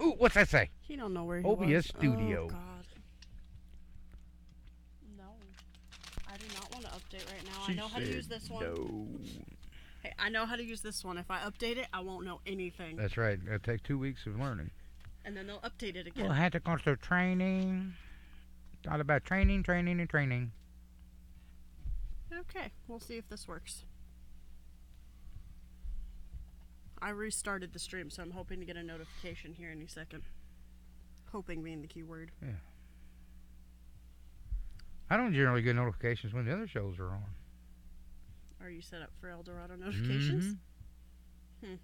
Ooh, what's that say? He don't know where he OBS was. Studio. Oh, God. No. I do not want to update right now. I know how to use this one. No. Hey, I know how to use this one. If I update it, I won't know anything. That's right. It'll take 2 weeks of learning. And then they'll update it again. We'll have to go through training. It's all about training, training, and training. Okay, we'll see if this works. I restarted the stream, so I'm hoping to get a notification here any second. Hoping being the key word. Yeah. I don't generally get notifications when the other shows are on. Are you set up for Eldorado notifications? Mm-hmm.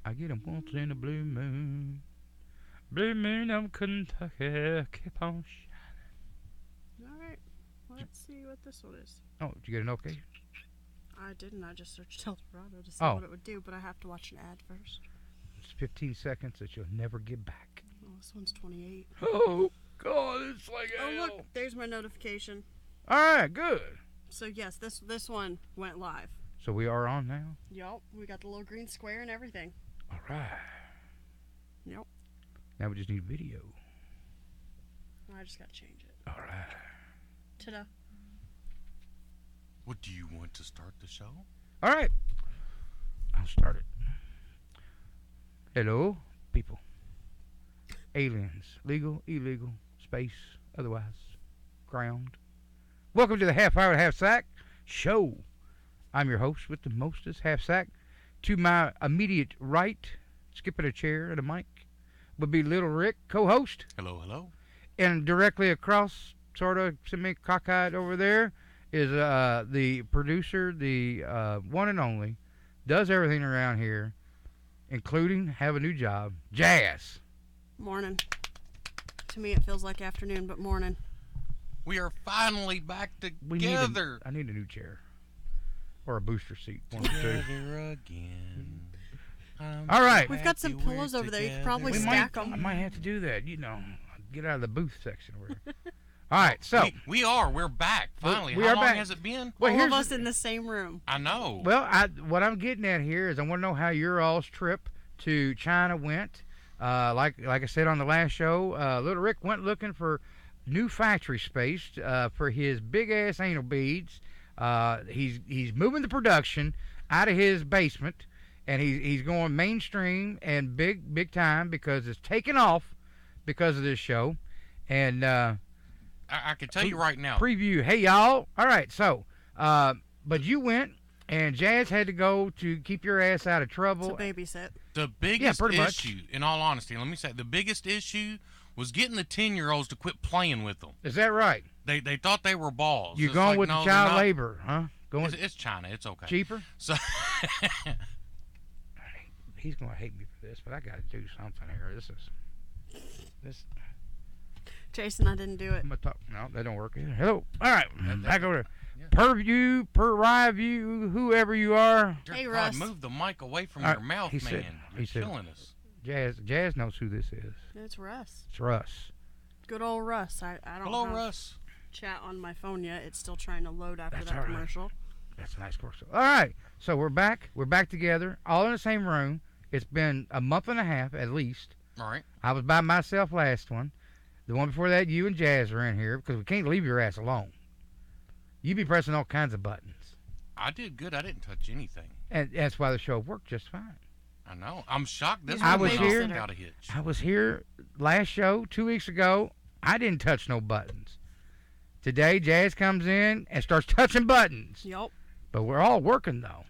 I get them once in a blue moon. Blue moon of Kentucky. Keep on shining. Alright, let's see what this one is. Oh, did you get a notification? I didn't. I just searched Eldorado to see Oh. what it would do, but I have to watch an ad first. It's 15 seconds that you'll never get back. Oh, this one's 28. Oh, God, it's like Oh, hell. look, there's my notification. All right, good. So, yes, this one went live. So we are on now? Yup, we got the little green square and everything. All right. Yep. Now we just need video. I just gotta change it. All right. Ta-da. What, do you want to start the show? All right. I'll start it. Hello, people. Aliens. Legal, illegal, space, otherwise, ground. Welcome to the Half Hour Half Sack show. I'm your host with the mostest, Half Sack. To my immediate right, skipping a chair and a mic, would be Little Rick, co-host. Hello, hello. And directly across, sort of semi-cockeyed over there, is the producer, the one and only, does everything around here, including have a new job, Jazz. Morning. To me, it feels like afternoon, but morning. We are finally back We together. I need a new chair. Or a booster seat. One or two. Together again. I'm All right. We've got some happy we're pillows over there. You could together. probably We stack might, I 'em. might have to do that, get out of the booth section. All right, so. We're back, finally. We How are long back. has it been? Well, All here's of us the- in the same room. I know. Well, what I'm getting at here is I want to know how your all's trip to China went. Like I said on the last show, Little Rick went looking for new factory space for his big ass anal beads. He's moving the production out of his basement, and he's going mainstream and big time because it's taken off because of this show. And I can tell you right now. preview. Hey y'all. All right, so but you went. And Jazz had to go to keep your ass out of trouble. To babysit. The biggest pretty much. issue, in all honesty, let me say, the biggest issue was getting the 10-year-olds to quit playing with them. Is that right? They thought they were balls. You're It's going like, with no, the they're child not. labor, huh? Going It's China. It's okay. cheaper? So He's going to hate me for this, but I got to do something here. This. Jason, I didn't do it. I'm gonna talk. No, that don't work either. Hello. All right. Back over to Yeah. Purview, View, whoever you are. Dear Hey, God, Russ. move the mic away from All your right, mouth, he man. said- You're he said- killing us. Jazz knows who this is. It's Russ. It's Russ. Good old Russ. I don't Hello, have Russ. chat on my phone yet. It's still trying to load after That's that all right. commercial. That's a nice course. All right. So we're back. We're back together, all in the same room. It's been a month and a half at least. All right. I was by myself last one. The one before that, you and Jazz were in here because we can't leave your ass alone. You be pressing all kinds of buttons. I did good. I didn't touch anything. And that's why the show worked just fine. I know. I'm shocked. This I one was went here. off without a hitch. I was here last show 2 weeks ago. I didn't touch no buttons. Today, Jazz comes in and starts touching buttons. Yup. But we're all working, though.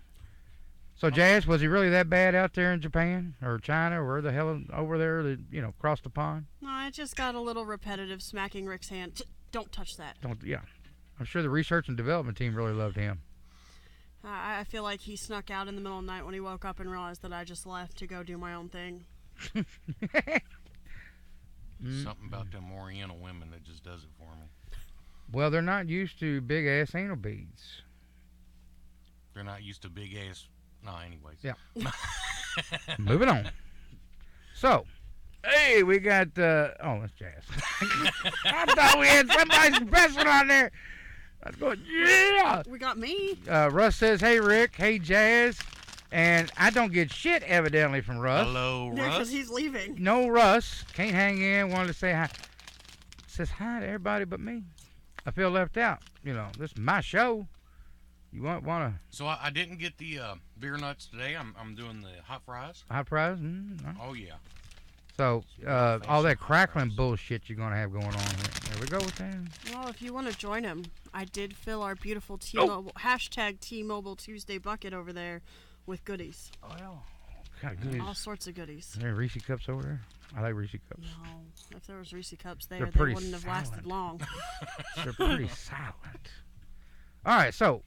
So, Jazz, was he really that bad out there in Japan or China or where the hell over there, across the pond? No, I just got a little repetitive smacking Rick's hand. Don't touch that. I'm sure the research and development team really loved him. I feel like he snuck out in the middle of the night when he woke up and realized that I just left to go do my own thing. Something about them Oriental women that just does it for me. Well, they're not used to big-ass anal beads. They're not used to big ass. No, anyways. Yeah. Moving on. So, hey, we got, that's Jazz. I thought we had somebody special on there. I was going, yeah. We got me. Russ says, hey, Rick. Hey, Jazz. And I don't get shit evidently from Russ. Hello, Yeah, because Russ. he's leaving. No Russ. Can't hang in. Wanted to say hi. Says hi to everybody but me. I feel left out. You know, this is my show. You want to So I didn't get the beer nuts today. I'm doing the hot fries. high prize? No. Oh yeah. So Thanks all for that hot crackling fries. bullshit you're gonna have going on here. There we go with that. Well, if you want to join him, I did fill our beautiful Oh. T-Mobile hashtag T-Mobile Tuesday bucket over there with goodies. Well, kind of goodies. All sorts of goodies. Are there Reese cups over there? I like Reese cups. No, if there was Reese cups They're there, they pretty wouldn't have lasted silent. long. They're pretty silent. All right, so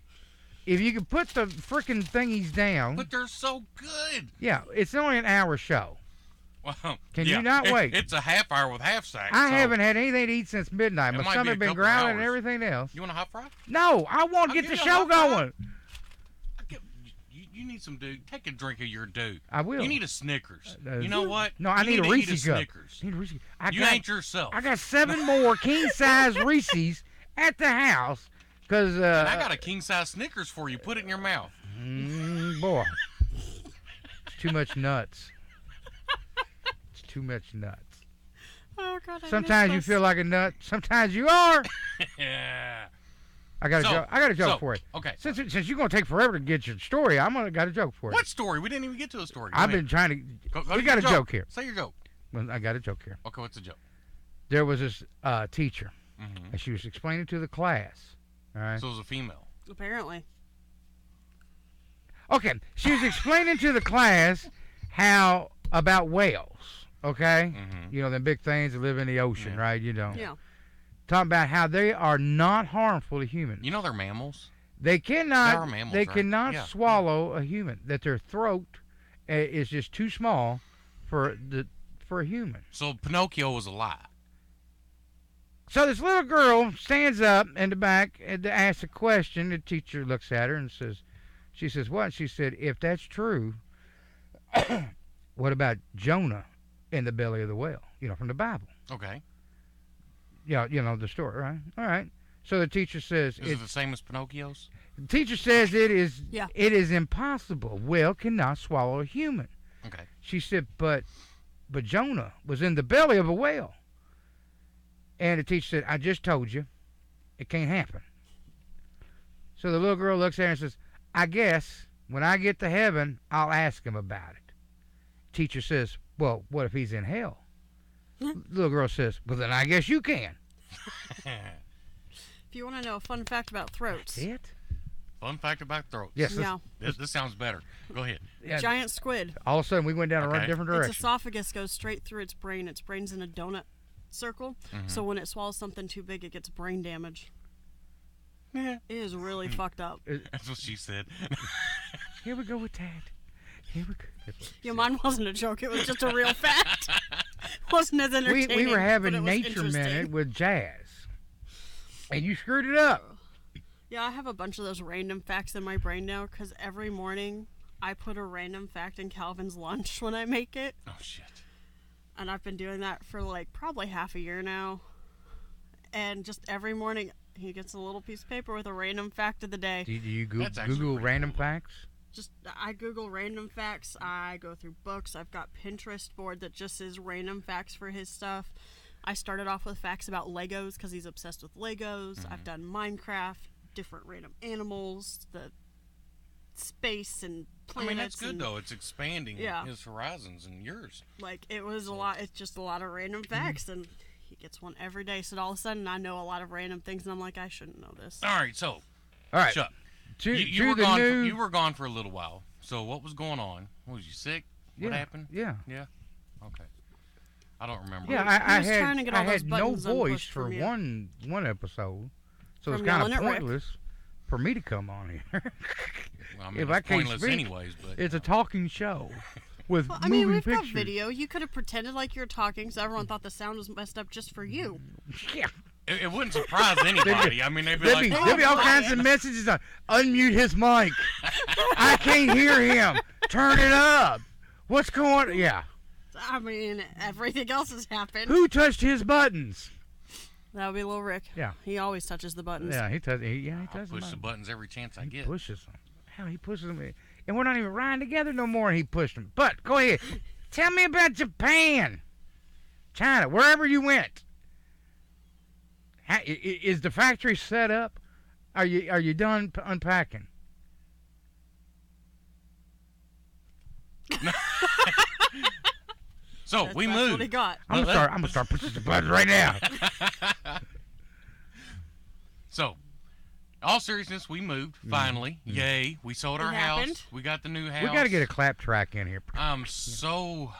if you could put the frickin' thingies down, But they're so good. yeah, it's only an hour show. Well, Can yeah, you not wait? It's a half hour with half sacks. I so haven't had anything to eat since midnight. It My might be stomach a been couple growling and hours. everything else. You want a hot fry? No, I want I'll to get give the you a show hot fry. going. You need some dew. Take a drink of your dew. I will. You need a Snickers. Uh, You know what? No, I You need a to eat Reese cup. Snickers. I need a Reese. You ain't yourself. I got 7 more king size Reese's at the house because And I got a king size Snickers for you. Put it in your mouth. boy, it's too much nuts. It's too much nuts. Oh God! I Sometimes you miss feel like a nut. Sometimes you are. Yeah. I got a So- joke. I got a joke so, for you. Okay. Since you're gonna take forever to get your story, got a joke for you. What story? We didn't even get to a story. Go I've ahead. been trying to. Go we to got your a joke here. Say your joke. Well, I got a joke here. Okay, what's the joke? There was this teacher, Mm-hmm. and she was explaining to the class. All right. So it was a female. Apparently. Okay, she was explaining to the class how about whales. Okay, Mm-hmm. you know them big things that live in the ocean, Yeah. right? You know, Yeah. talking about how they are not harmful to humans. You know they're mammals. They cannot. They are mammals, they right? cannot Yeah. swallow a human. That their throat is just too small for a human. So Pinocchio was a lie. So this little girl stands up in the back and to ask a question. The teacher looks at her and says, "She says what?" She said, "If that's true, what about Jonah in the belly of the whale? You know, from the Bible. Okay. Yeah, you know the story, right? All right." So the teacher says, Is it the same as Pinocchio's? the teacher says it is. Yeah. It is impossible. Whale cannot swallow a human. Okay. She said, but Jonah was in the belly of a whale. And the teacher said, I just told you, it can't happen. So the little girl looks at her and says, I guess when I get to heaven, I'll ask him about it. Teacher says, well, what if he's in hell? Little girl says, well, then I guess you can. If you want to know a fun fact about throats, It? Fun fact about throats. Yes. yeah, This sounds better. Go ahead. Yeah, giant squid. all of a sudden, we went down a Okay. different Its direction. esophagus goes straight through its brain. Its brain's in a donut circle, Mm-hmm. so when it swallows something too big, it gets brain damage. Yeah. It is really fucked up. That's what she said. Here we go with that. Here we go. Yeah, mine wasn't a joke. It was just a real fact. Wasn't as entertaining. We were having but it was Nature interesting. Minute with Jazz. And you screwed it up. Yeah, I have a bunch of those random facts in my brain now because every morning I put a random fact in Calvin's lunch when I make it. Oh shit. And I've been doing that for like probably half a year now. And just every morning he gets a little piece of paper with a random fact of the day. Do you That's actually Google pretty random cool. facts? Just I Google random facts. I go through books. I've got Pinterest board that just is random facts for his stuff. I started off with facts about Legos because he's obsessed with Legos. I've done Minecraft, different random animals, the space and I planets. mean, that's good and, though. It's expanding Yeah. his horizons and yours. Like it was a lot. It's just a lot of random facts, and he gets one every day. So all of a sudden, I know a lot of random things, and I'm like, I shouldn't know this. All right. So, All right. Chuck, To, you to were the gone. new. You were gone for a little while. So what was going on? Was you sick? What yeah, happened? Yeah. Yeah. Okay. I don't remember. Yeah, He I was trying to had get I all those had no buttons voice unpushed for from you. one episode, so it's From kind yelling of at Rick. pointless for me to come on here. Well, I mean, if it's I can't pointless speak, anyways. But It's a talking show with Well, I mean, moving we've got pictures. video. You could have pretended like you were talking, so everyone thought the sound was messed up just for you. Yeah, it wouldn't surprise anybody. I mean, they'd be there'd like, be all boy. kinds of messages on unmute his mic. I can't hear him. Turn it up. What's going? Yeah. I mean, everything else has happened. Who touched his buttons? That would be little Rick. Yeah. He always touches the buttons. Yeah, he touches. He I'll touches push the them. buttons every chance I He get. pushes them. Hell, he pushes them and we're not even riding together no more. And he pushed him. But go ahead, tell me about Japan, China, wherever you went. Is the factory set up? Are you done unpacking? So That's we what moved. he got. I'm gonna start pushing the buttons right now. So, all seriousness, we moved finally. Yay! We sold our house. happened. We got the new house. We got to get a clap track in here. I'm so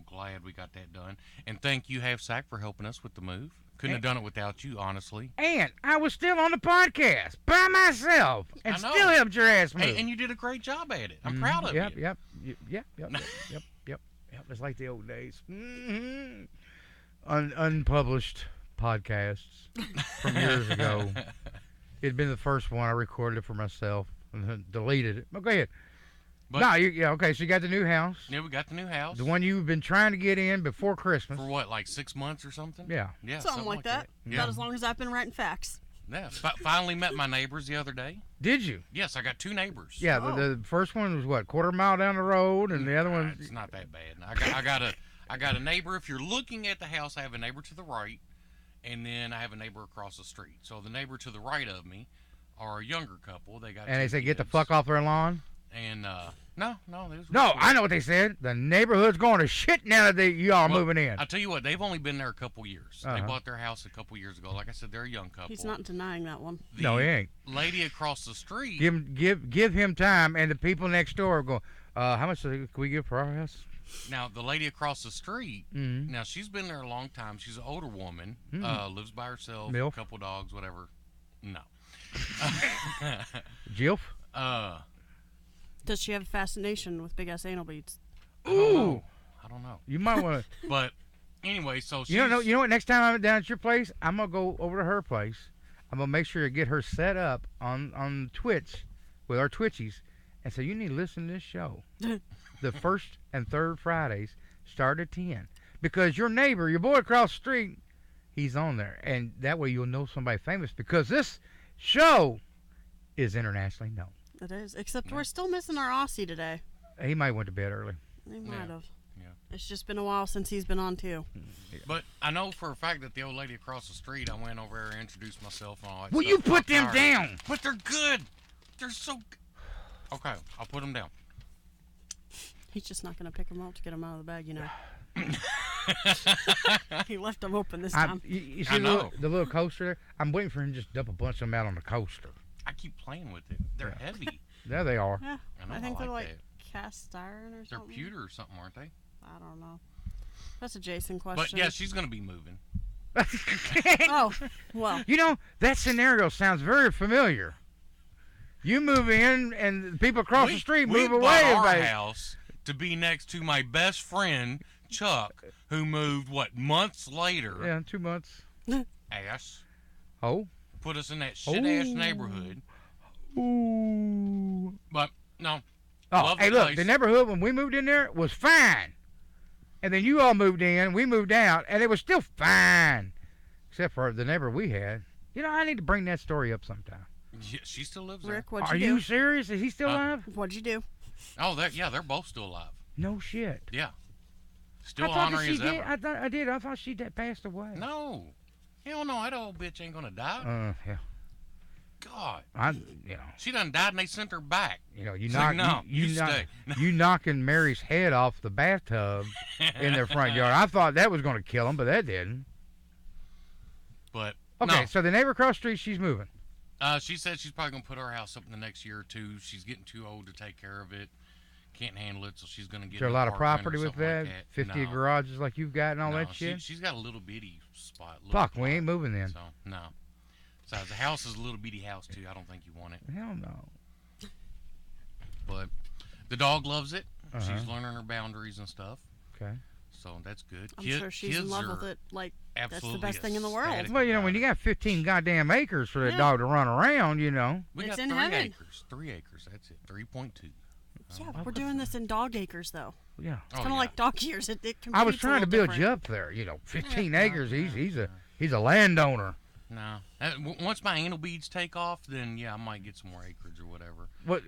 glad we got that done, and thank you, Half Sack, for helping us with the move. Couldn't have done it without you, honestly. And I was still on the podcast by myself, and I know. still helped your ass move. And you did a great job at it. I'm proud of Yep, you. yep. It's like the old days. Unpublished podcasts from years ago. It'd been the first one I recorded for myself and then deleted it. But go ahead. But- Okay. So you got the new house, Yeah, we got the new house. the one you've been trying to get in before Christmas. For what, like 6 months or something? Yeah. Yeah, Something like that. Yeah. About as long as I've been writing facts. Yeah. Finally met my neighbors the other day. Did you? Yes, I got 2 neighbors. Yeah. Oh. The first one was what, quarter mile down the road, and the other one. It's not that bad. I got a neighbor. If you're looking at the house, I have a neighbor to the right, and then I have a neighbor across the street. So the neighbor to the right of me are a younger couple. They got And they 2 said, "Get the kids. fuck off their lawn." And no, they was No, I know what they said. The neighborhood's going to shit now that you all are Well, moving in. I tell you what, they've only been there a couple years. They Uh-huh. bought their house a couple years ago. Like I said, they're a young couple. He's not denying that one. The No, he ain't. lady across the street. Give him time, and the people next door go. How much can we give for our house? Now the lady across the street. Mm-hmm. Now she's been there a long time. She's an older woman. Lives by herself. Milf? Couple dogs, whatever. No. Jilf? Does she have a fascination with big ass anal beads? Ooh, I don't know. you might want to. But anyway, so she's, You don't know. You know what? Next time I'm down at your place, I'm gonna go over to her place. I'm gonna make sure to get her set up on Twitch with our Twitchies, and so you need to listen to this show. The first and third Fridays start at 10, because your neighbor, your boy across the street, he's on there, and that way you'll know somebody famous, because this show is internationally known. It is. Except we're still missing our Aussie today. He might went to bed early. He might have. Yeah. It's just been a while since he's been on too. But I know for a fact that the old lady across the street, I went over there and introduced myself and all that Will stuff. you put Talked to them her. down? But they're good. They're so good. Okay, I'll put them down. He's just not gonna pick them up to get them out of the bag, you know. He left them open this time. You I see know. the little coaster there? I'm waiting for him to just dump a bunch of them out on the coaster. I keep playing with it. They're heavy. There they are. Yeah, I know, I think I they're like like cast iron or They're something. pewter or something, aren't they? I don't know. That's a Jason But question. yeah, she's gonna be moving. Oh, well. You know, that scenario sounds very familiar. You move in, and the people across the street we move bought away. our Everybody. house to be next to my best friend Chuck, who moved months later. Yeah, 2 months. Ass Oh. put us in that shit ass Oh. neighborhood. Ooh. But no, Oh, love hey, the look, place. the neighborhood when we moved in there was fine. And then you all moved in, we moved out, and it was still fine. Except for the neighbor we had. You know, I need to bring that story up sometime. Yeah, she still lives there. Rick, what'd Are you you do? serious? Is he still alive? What'd you do? Oh, they're both still alive. No shit. Yeah, still I thought that honoring she as did. ever. I thought she passed away. No, hell no, that old bitch ain't gonna die. Yeah. God, You she done died and they sent her back. know, It's like, no, you stay. you knocking Mary's head off the bathtub in their front yard. I thought that was going to kill him, but that didn't. But Okay, no. so the neighbor across the street, she's moving. She said she's probably gonna put her house up in the next year or two. She's getting too old to take care of it. Can't handle it, so she's gonna get. Is there a an lot of apartment or property with something that? like 50 No. garages like you've got and all No, that shit? She's got a little bitty spot. little Fuck, we plot. ain't moving then. So no. Besides, the house is a little bitty house too. I don't think you want it. Hell no. But the dog loves it. Uh-huh. She's learning her boundaries and stuff. Okay. So that's good. I'm sure she's in love with it. Like, that's the Absolutely best thing in the world. ecstatic Well, you know, about when you it. got 15 goddamn acres for that Yeah. dog to run around, you know. We It's got in 3 heaven. acres. 3 acres. That's it. 3.2. Yeah, we're doing this in dog acres, though. Yeah. It's Oh, kind of yeah. like dog years. It I was competes a trying to little build different. you up there, you know. 15 acres. He's a landowner. no. Once my anal beads take off, then yeah, I might get some more acreage or whatever. Well,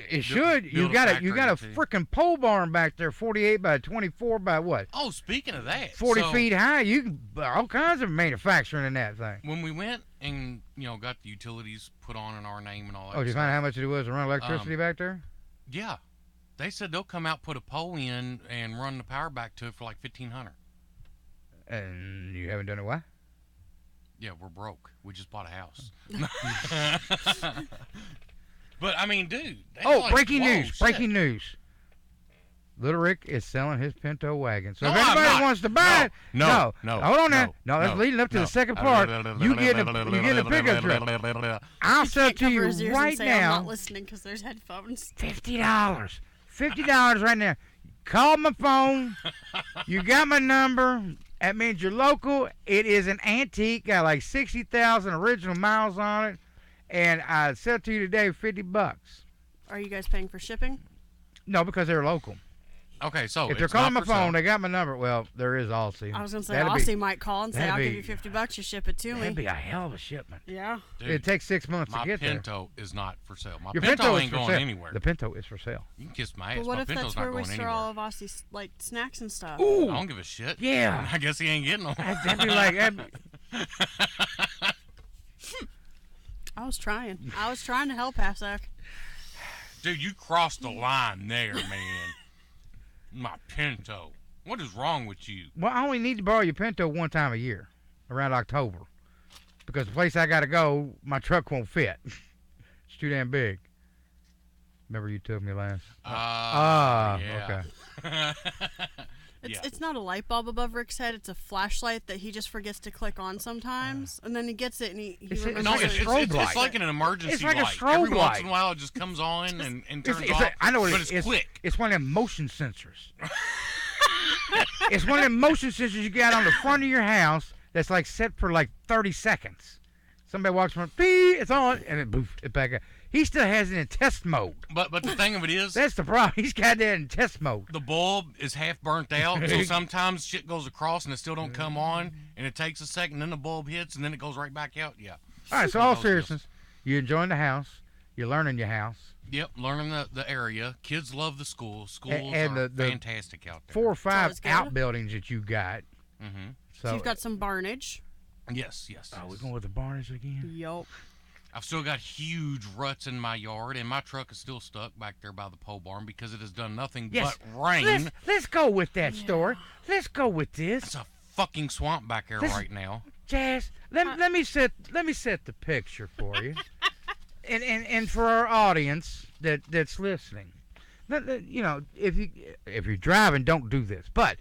it should. You build a got a factory too. freaking pole barn back there, 48 by 24 by what? Oh, speaking of that, 40 so feet high. You can all kinds of manufacturing in that thing. when we went and got the utilities put on in our name and all that. Oh, did you stuff, find out how much it was to run electricity back there? Yeah, they said they'll come out, put a pole in, and run the power back to it for like $1,500. And you haven't done it, why? Yeah, we're broke. We just bought a house. But I mean, dude. That's Oh, like, breaking whoa, news! shit. Breaking news! Little Rick is selling his Pinto wagon. So No, if I'm anybody not. wants to buy it, No. hold on now. No, that's leading up to no. the second part. You get a pickup truck. I'll sell it to Cover you his ears right and say, I'm now. not listening because there's headphones. $50. $50 right now. Call my phone. You got my number. That means you're local. It is an antique. Got like 60,000 original miles on it. And I sell it to you today for $50. Are you guys paying for shipping? No, because they're local. Okay, so If they're it's calling not my for sale. phone, they got my number. Well, there is Aussie. I was going to say, That'd Aussie be- might call and say, that'd I'll give be- you $50, you ship it to That'd me. be a hell of a shipment. Yeah. Dude, It takes 6 months my to get there. Pinto is not for sale. My Your Pinto Pinto is ain't for going sale. anywhere. The Pinto is for sale. You can kiss my ass. But what my if Pinto's that's not where we going store anywhere. all of Aussie's like snacks and stuff? Ooh, I don't give a shit. yeah. I guess he ain't getting them. That'd be like, I was trying. I was trying to help, Hasek. Dude, you crossed the line there, man. My Pinto. What is wrong with you? well, I only need to borrow your Pinto one time a year, around October, because the place I gotta go, my truck won't fit. It's too damn big. Remember you told me last? Yeah. Okay. It's not a light bulb above Rick's head. It's a flashlight that he just forgets to click on sometimes, and then he gets it and he It's- remembers. No, like a it's, strobe it's, light. it's like an emergency It's like a light. strobe Every once light. in a while, it just comes on and turns off. I know what but it it's is. quick. It's one of them motion sensors. It's one of them motion sensors you got on the front of your house that's like set for like 30 seconds. Somebody walks from, beep, it's on, and it boof, it back up. He still has it in test mode. But the thing of it is, That's the problem. He's got that in test mode. the bulb is half burnt out, so sometimes shit goes across and it still don't come on, and it takes a second, then the bulb hits, and then it goes right back out. Yeah. All right, so all Those seriousness, you enjoying the house. You're learning your house. Yep, learning the area. Kids love the school. Schools and are the fantastic out there. 4 or 5 always good. outbuildings that you got. Mm-hmm. So you've got some barnage. Yes. Oh, we're going with the Barnes again? Yup. I've still got huge ruts in my yard, and my truck is still stuck back there by the pole barn because it has done nothing Yes. but rain. Let's go with that story. Let's go with this. It's a fucking swamp back there This- right now. Jazz, let me set the picture for you, and for our audience that's listening. You know, if you're driving, don't do this. But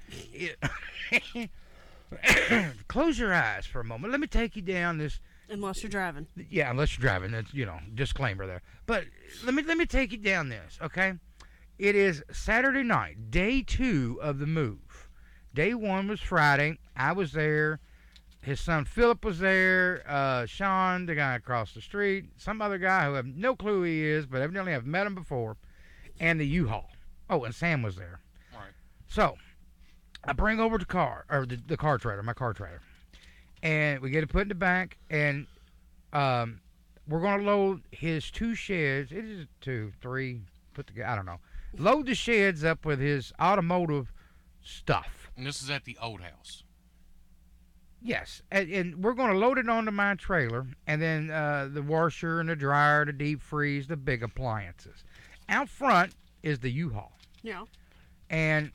close your eyes for a moment. Let me take you down this. Unless you're driving. Yeah, unless you're driving. That's disclaimer there. But let me take you down this. Okay, it is Saturday night, day 2 of the move. Day 1 was Friday. I was there. His son Philip was there. Sean, the guy across the street, some other guy who I have no clue who he is, but evidently I've met him before, and the U-Haul. Oh, and Sam was there. Right. So I bring over the car, or the car trailer, my car trailer, and we get it put in the back, and we're going to load his 2 sheds. It is 2, 3, put together, I don't know. Load the sheds up with his automotive stuff. And this is at the old house. Yes, and we're going to load it onto my trailer, and then the washer and the dryer, the deep freeze, the big appliances. Out front is the U-Haul. Yeah. And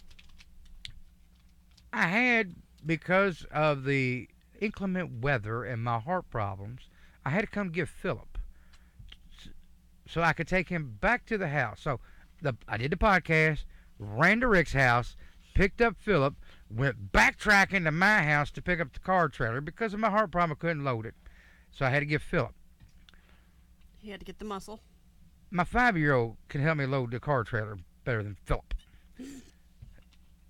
I had, because of the inclement weather and my heart problems, I had to come get Philip so I could take him back to the house. So I did the podcast, ran to Rick's house, picked up Philip, went backtracking to my house to pick up the car trailer. Because of my heart problem, I couldn't load it. So I had to get Philip. He had to get the muscle. My 5-year-old can help me load the car trailer better than Philip.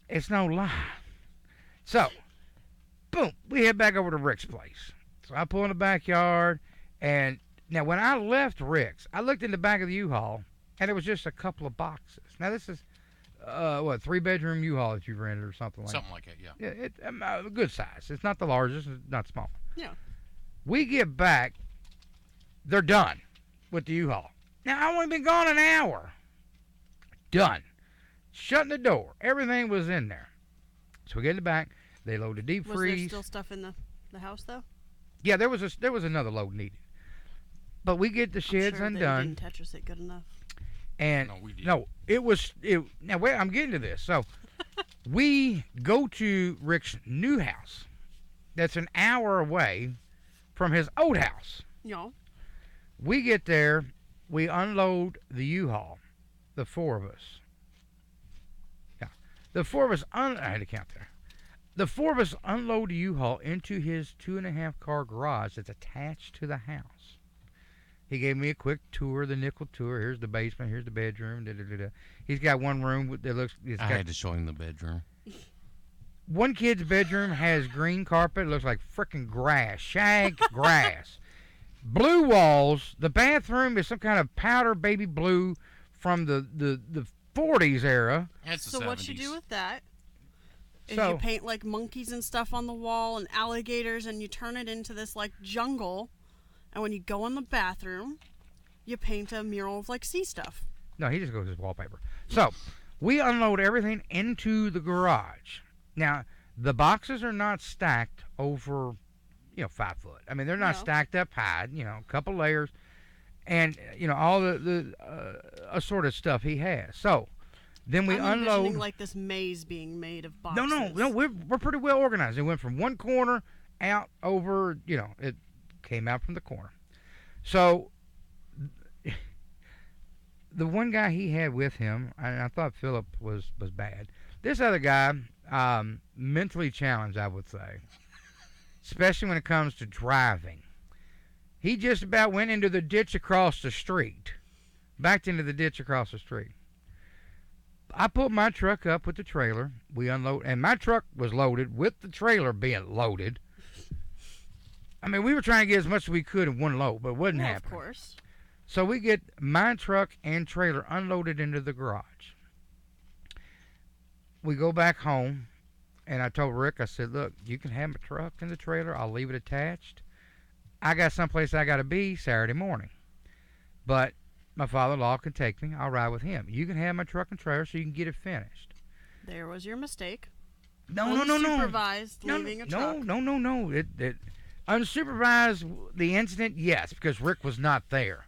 It's no lie. So, boom, we head back over to Rick's place. So I pull in the backyard, and now when I left Rick's, I looked in the back of the U-Haul, and it was just a couple of boxes. Now this is, 3-bedroom U-Haul that you've rented or something like that. Something like that, yeah. Yeah, it's a good size. It's not the largest, it's not small. Yeah. We get back, they're done with the U-Haul. Now, I only been gone an hour. Done. Shutting the door. Everything was in there. So we get it back. They load the deep Was freeze. there still stuff in the house though? Yeah, there was another load needed. But we get the sheds I'm sure undone. They didn't Tetris it good enough. And No, we did. no, now wait, I'm getting to this. So we go to Rick's new house. That's an hour away from his old house. No. We get there, we unload the U-Haul, the four of us. Yeah, the four of us. I had to count there. The four of us unload the U-Haul into his 2.5 car garage that's attached to the house. He gave me a quick tour, the nickel tour. Here's the basement. Here's the bedroom. Da, da, da, da. He's got one room that looks. I had to show him the bedroom. One kid's bedroom has green carpet. It looks like frickin' grass, shag grass. Blue walls. The bathroom is some kind of powder baby blue from the 40s era. That's the So 70s. what you do with that is So- you paint like monkeys and stuff on the wall and alligators, and you turn it into this like jungle. And when you go in the bathroom, you paint a mural of like sea stuff. No, he just goes with wallpaper. So we unload everything into the garage. Now the boxes are not stacked over, 5 foot. I mean, they're not No. stacked up high. A couple layers, and all the assorted stuff he has. So then we I'm unload. envisioning like this maze being made of boxes. No, we're pretty well organized. It went from one corner out over. It came out from the corner. So the one guy he had with him, and I thought Philip was bad. This other guy, mentally challenged, I would say, especially when it comes to driving. He just about went into the ditch across the street, backed into the ditch across the street. I put my truck up with the trailer. We unload, and my truck was loaded with the trailer being loaded. I mean, we were trying to get as much as we could in one load, but it wasn't Well, happening. of course. So we get my truck and trailer unloaded into the garage. We go back home, and I told Rick, I said, look, you can have my truck and the trailer. I'll leave it attached. I got someplace I got to be Saturday morning. But my father-in-law can take me. I'll ride with him. You can have my truck and trailer so you can get it finished. There was your mistake. No. Unsupervised leaving a truck. No. It unsupervised the incident, yes, because Rick was not there.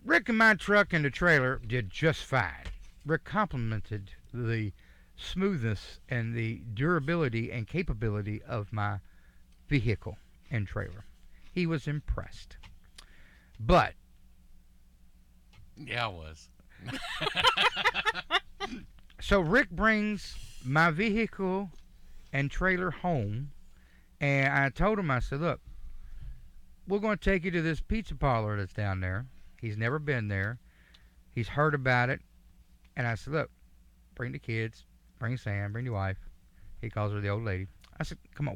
Rick and my truck and the trailer did just fine. Rick complimented the smoothness and the durability and capability of my vehicle and trailer. He was impressed. But Yeah, I was. so Rick brings my vehicle and trailer home, and I told him, I said, look, we're going to take you to this pizza parlor that's down there. He's never been there. He's heard about it. And I said, look, bring the kids, bring Sam, bring your wife. He calls her the old lady. I said, come on,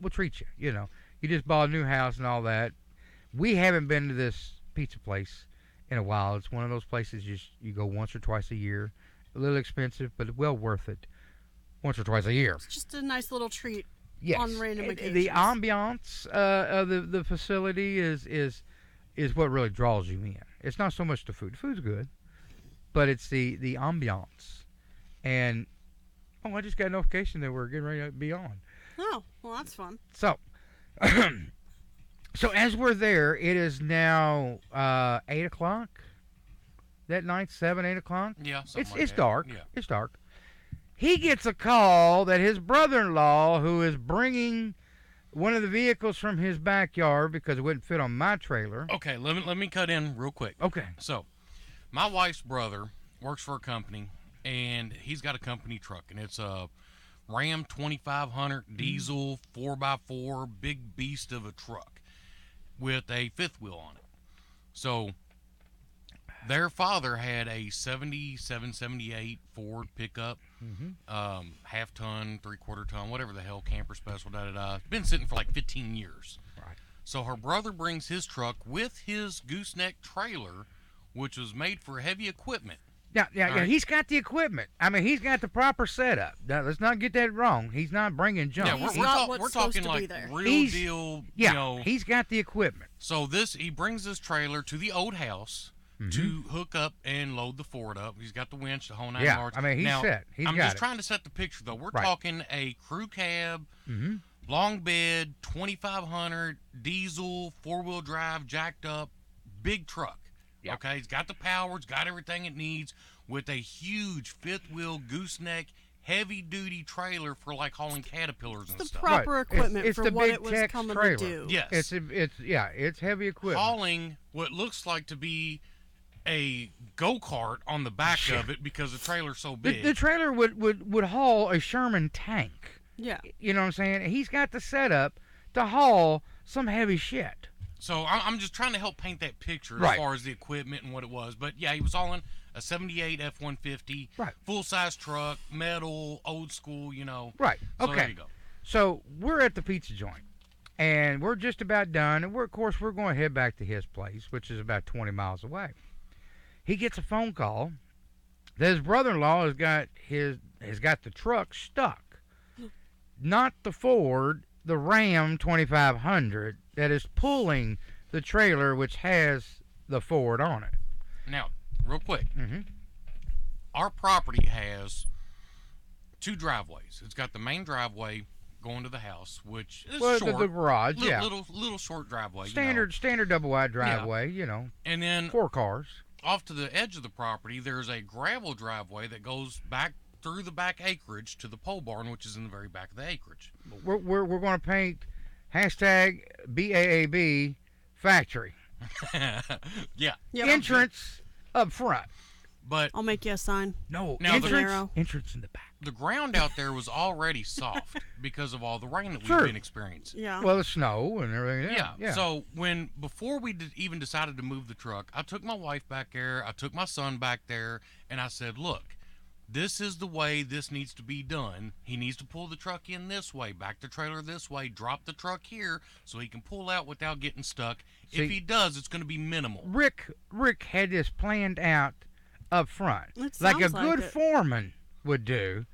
we'll treat you. You just bought a new house and all that. We haven't been to this pizza place in a while. It's one of those places you go once or twice a year. A little expensive, but well worth it. Once or twice a year. It's just a nice little treat. Yes. On random And occasions. the ambiance of the facility is what really draws you in. It's not so much the food. The food's good, but it's the ambiance. And I just got a notification that we're getting ready to be on. Oh, well, that's fun. So, so as we're there, it is now 8 o'clock that night, 7, 8 o'clock. Yeah, something like It's that. dark. Yeah. It's dark. He gets a call that his brother-in-law, who is bringing one of the vehicles from his backyard because it wouldn't fit on my trailer. Okay, let me cut in real quick. Okay. So, my wife's brother works for a company, and he's got a company truck, and it's a Ram 2500 diesel 4x4 big beast of a truck with a fifth wheel on it. So, their father had a 77, 78 Ford pickup, half ton, 3/4 ton, whatever the hell, camper special, Been sitting for like 15 years. Right. So her brother brings his truck with his gooseneck trailer, which was made for heavy equipment. Yeah, All right. he's got the equipment. I mean, he's got the proper setup. Now, let's not get that wrong. He's not bringing junk. Yeah, He's we're, got what's we're supposed talking to be like there. real He's- deal. yeah, You know, he's got the equipment. so he brings this trailer to the old house to hook up and load the Ford up. He's got the winch, the whole 9 Yeah, yards. I mean, he's now, set. He's I'm got just it. trying to set the picture though. We're Right. talking a crew cab, long bed, 2500 diesel, 4-wheel drive, jacked up, big truck. Yeah. Okay, he's got the power, it's got everything it needs, with a huge fifth wheel gooseneck heavy duty trailer for like hauling caterpillars and The stuff. proper Right. equipment It's for the what big it was Tex coming trailer. to do. Yes. It's heavy equipment. Hauling what looks like to be a go-kart on the back Sure. of it because the trailer's so The, big. the trailer would haul a Sherman tank. Yeah. You know what I'm saying? He's got the setup to haul some heavy shit. So I'm just trying to help paint that picture as Right. far as the equipment and what it was. But yeah, he was hauling a 78 F-150, Right. full-size truck, metal, old school, you know. Right. So Okay. there you go. So we're at the pizza joint, and we're just about done. And of course, we're going to head back to his place, which is about 20 miles away. He gets a phone call that his brother-in-law has got the truck stuck, not the Ford, the Ram 2500 that is pulling the trailer, which has the Ford on it. Now, real quick, Mm-hmm. our property has 2 driveways. It's got the main driveway going to the house, which is Well, short. the garage, yeah, Little short driveway. you know. standard double wide driveway. You know, And then 4 cars. off to the edge of the property, there's a gravel driveway that goes back through the back acreage to the pole barn, which is in the very back of the acreage. We're going to paint hashtag BAAB factory Yeah, Yep. entrance up front. but I'll make you a sign. No Now the- entrance. Arrow. Entrance in the back. the ground out there was already soft because of all the rain that we've Sure. been experiencing. Yeah. Well, the snow and everything. Yeah. So before we even decided to move the truck, I took my wife back there, I took my son back there, and I said, "Look, this is the way this needs to be done. He needs to pull the truck in this way, back the trailer this way, drop the truck here so he can pull out without getting stuck. See- if he does, it's going to be minimal." Rick had this planned out up front, It like a sounds like good it. foreman would do.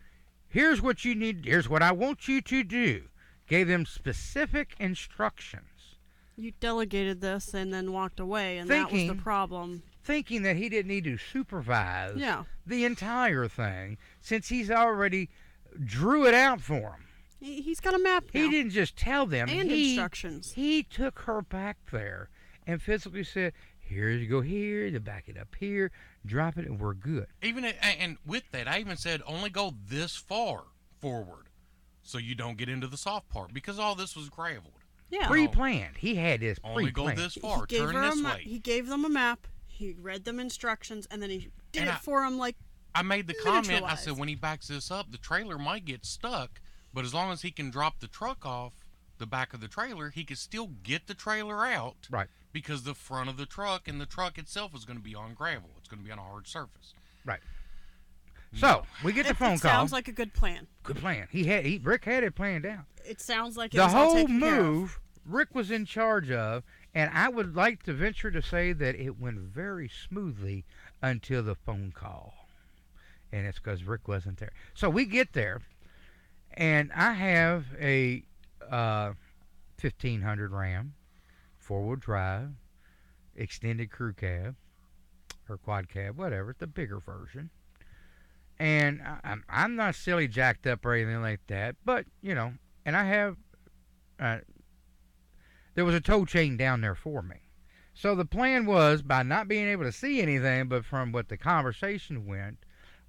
Here's what you need. Here's what I want you to do. Gave them specific instructions, You delegated this and then walked away, and that was Thinking- the problem. thinking that he didn't need to supervise Yeah. the entire thing since he's already drew it out for him. He's got a map now. He didn't just tell them. And he, instructions. He took her back there and physically said, here you go here, to back it up here, drop it, and we're good. And with that, I even said only go this far forward so you don't get into the soft part because all this was graveled. Yeah. Pre-planned. He had this Only go pre-planned. this He far, gave turn her a this ma- way. He gave them a map. He read them instructions, and then he did And it I- for him like I made the comment, I said, Miniaturized. when he backs this up, the trailer might get stuck, but as long as he can drop the truck off the back of the trailer, he can still get the trailer out. Right. Because the front of the truck and the truck itself is going to be on gravel. It's going to be on a hard surface. Right. So we get the it, phone it call. sounds like a good plan. Good plan. Rick had it planned out. It sounds like it The was all whole taken care of. move Rick was in charge of, and I would like to venture to say that it went very smoothly until the phone call. And it's because Rick wasn't there. So we get there, and I have a 1500 Ram, 4-wheel drive, extended crew cab, or quad cab, whatever, the bigger version. And I'm not silly jacked up or anything like that, but, you know, and I have, there was a tow chain down there for me. So the plan was, by not being able to see anything, but from what the conversation went,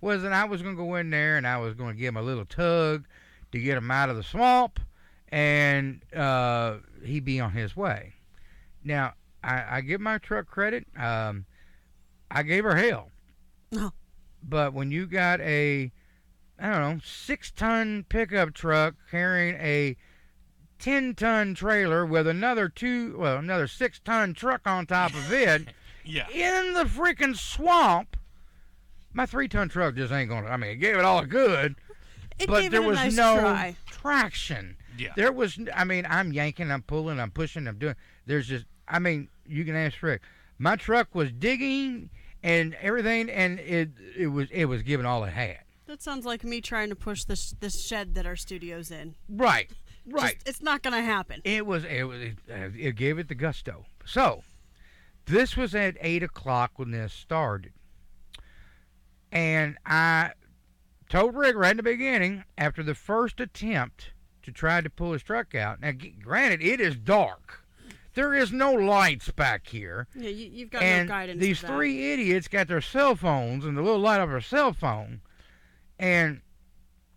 was that I was going to go in there and I was going to give him a little tug to get him out of the swamp, and he'd be on his way. Now, I give my truck credit. I gave her hell. Oh. But when you got a, I don't know, 6-ton pickup truck carrying a 10-ton trailer with another 6-ton truck on top of it Yeah. in the freaking swamp, my 3-ton truck just ain't gonna. I mean, it gave it all good, It but gave there it a was nice no try. traction. Yeah. There was. I mean, I'm yanking, I'm pulling, I'm pushing, I'm doing. There's just. I mean, you can ask Rick. My truck was digging and everything, and it was giving all it had. That sounds like me trying to push this shed that our studio's in. Right. It's not gonna happen. It gave it the gusto. So this was at 8 o'clock when this started, and I told Rick right in the beginning, after the first attempt to try to pull his truck out. Now, granted, it is dark. There is no lights back here. Yeah, you've got and no guidance. These of that. three idiots got their cell phones and the little light of their cell phone. And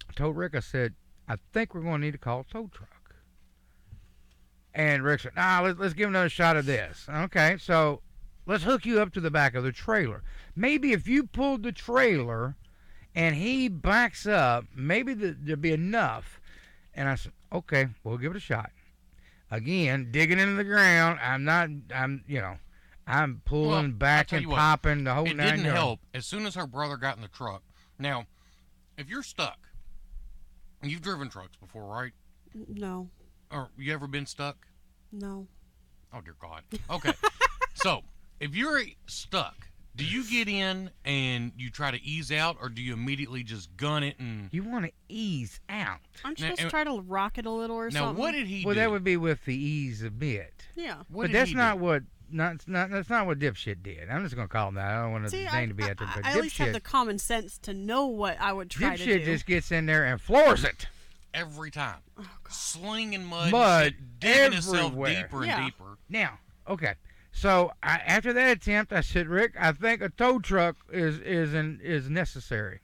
I told Rick, I said, I think we're going to need to call a tow truck. And Rick said, nah, let's give another shot of this. Okay, so let's hook you up to the back of the trailer. Maybe if you pulled the trailer and he backs up, maybe there'd be enough. And I said, okay, we'll give it a shot. Again, digging into the ground. I'm pulling back and popping the whole It 9 didn't yards. help. As soon as her brother got in the truck. Now, if you're stuck, you've driven trucks before, right? No. Or you ever been stuck? No. Oh, dear God. Okay. So, if you're stuck, do you get in and you try to ease out, or do you immediately just gun it and... You want to ease out. Aren't you Now, supposed to try to rock it a little or Now, something? what did he Well, do? that would be with the ease a bit. Yeah. What But did that's he not do? what that's not what dipshit did. I'm just gonna call him that. I don't want his See, name to be out there. But I at least have dipshit, the common sense to know what I would try to do. dipshit just gets in there and floors it. Every time. Oh, God. Slinging mud, Mud and shit, digging himself everywhere. deeper and Yeah. deeper. Now, okay. So after that attempt, I said, Rick, I think a tow truck is necessary.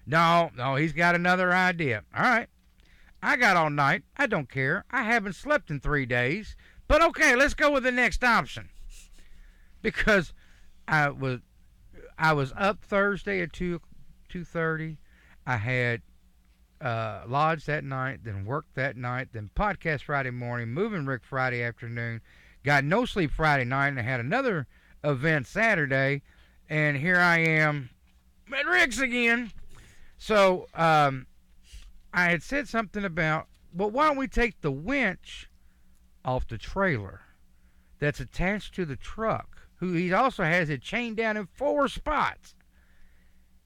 No, he's got another idea. All right. I got all night. I don't care. I haven't slept in 3 days. But okay, let's go with the next option. Because I was up Thursday at 2:30. I had lodge that night, then work that night, then podcast Friday morning, moving Rick Friday afternoon. Got no sleep Friday night, and I had another event Saturday, and here I am at Rick's again. So I had said something about, well, why don't we take the winch off the trailer that's attached to the truck, who he also has it chained down in 4 spots.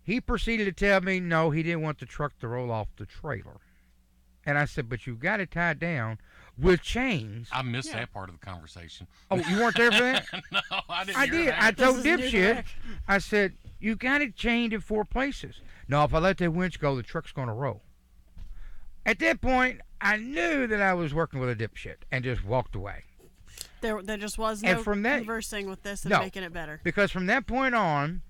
He proceeded to tell me, no, he didn't want the truck to roll off the trailer. And I said, but you've got it tied down with chains. I missed that part of the conversation. Oh, you weren't there for that? No, I didn't I hear did. that. I told This is new to dipshit, Rick. I said, you got it chained in 4 places. No, if I let that winch go, the truck's going to roll. At that point, I knew that I was working with a dipshit and just walked away. There just was And no from that- conversing with this and No. making it better. Because from that point on,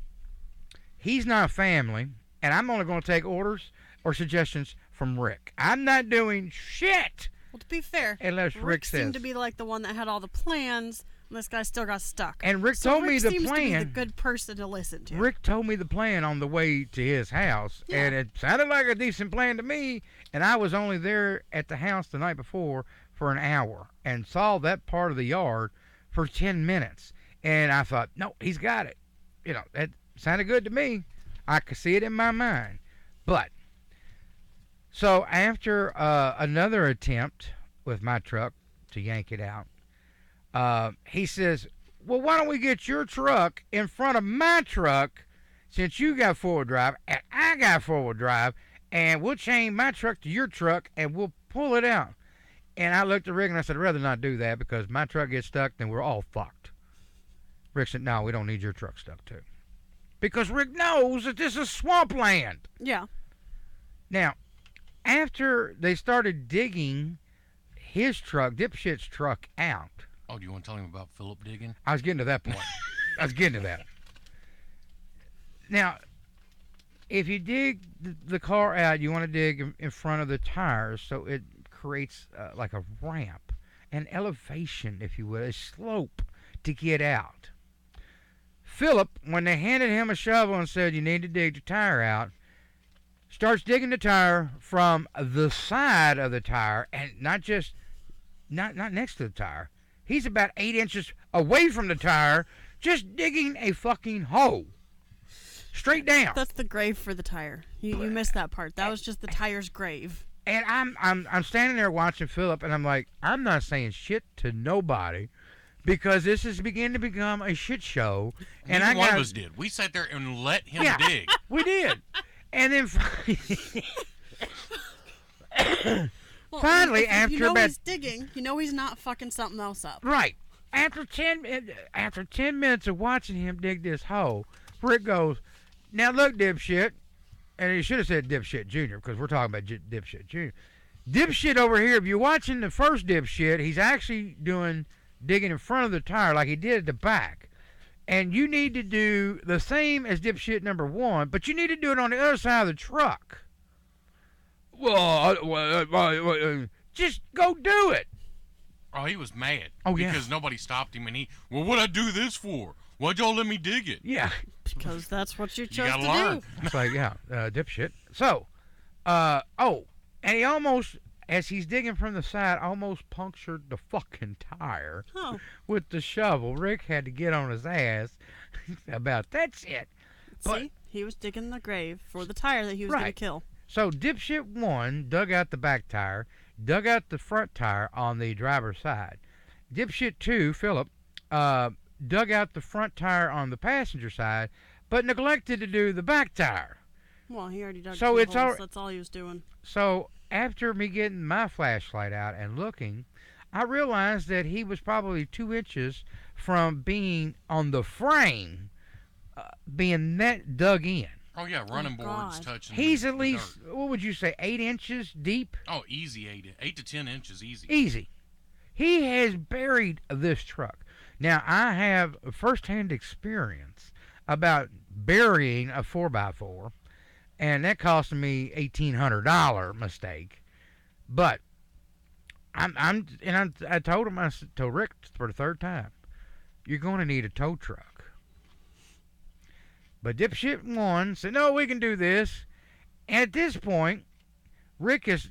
he's not family, and I'm only going to take orders or suggestions from Rick. I'm not doing shit Well, to be fair, unless Rick says. seemed to be like the one that had all the plans, and this guy still got stuck. And Rick So told Rick me the seems to be the plan. good person to listen to. Rick told me the plan on the way to his house, Yeah. and it sounded like a decent plan to me. And I was only there at the house the night before for an hour and saw that part of the yard for 10 minutes. And I thought, no, he's got it. You know, that sounded good to me. I could see it in my mind. But, so after another attempt with my truck to yank it out, he says, well, why don't we get your truck in front of my truck since you got 4-wheel drive and I got 4-wheel drive, and we'll chain my truck to your truck and we'll pull it out. And I looked at Rick and I said, I'd rather not do that because my truck gets stuck, then we're all fucked. Rick said, no, we don't need your truck stuck too. Because Rick knows that this is swampland. Yeah. Now, after they started digging his truck, dipshit's truck, out, Oh, do you want to tell him about Philip digging? I was getting to that point. I was getting to that. Now, if you dig the car out, you want to dig in front of the tires so it creates like a ramp, an elevation, if you will, a slope to get out. Philip, when they handed him a shovel and said, you need to dig the tire out, starts digging the tire from the side of the tire and not next to the tire. He's about 8 inches away from the tire, just digging a fucking hole. Straight down. That's the grave for the tire. You missed that part. That was just the tire's grave. And I'm standing there watching Philip, and I'm like, I'm not saying shit to nobody, because this is beginning to become a shit show. And Neither I one got of us did. We sat there and let him Yeah. dig. we did, and then Well, Finally, if after you know about- he's digging, you know he's not fucking something else up. right after 10 minutes of watching him dig this hole, Rick goes, "Now look, dipshit," and he should have said dipshit junior because we're talking about dipshit junior. Dipshit over here. If you're watching the first dipshit, he's actually digging in front of the tire like he did at the back. And you need to do the same as dipshit number one, but you need to do it on the other side of the truck. Well, just go do it. Oh, he was mad. Oh, yeah. Because nobody stopped him, and well, what'd I do this for? Why'd y'all let me dig it? Yeah. Because that's what you You chose gotta to learn. do. It's like, yeah, dipshit. So, and he almost, as he's digging from the side, almost punctured the fucking tire Oh, with the shovel. Rick had to get on his ass about that's it. But- see? He was digging the grave for the tire that he was going to Right. kill. So dipshit one dug out the back tire, dug out the front tire on the driver's side. Dipshit two, Philip, dug out the front tire on the passenger side, but neglected to do the back tire. Well, he already dug So two it's holes. al- That's all he was doing. So after me getting my flashlight out and looking, I realized that he was probably 2 inches from being on the frame, being that dug in. Oh, yeah, running boards God. touching He's the at least, dirt. what would you say, 8 inches deep? Oh, easy 8 to 10 inches, easy. Easy. He has buried this truck. Now, I have firsthand experience about burying a 4x4, and that cost me $1,800 mistake. But I told him, told Rick for the third time, you're going to need a tow truck. But dipshit one said, no, we can do this. And at this point, Rick is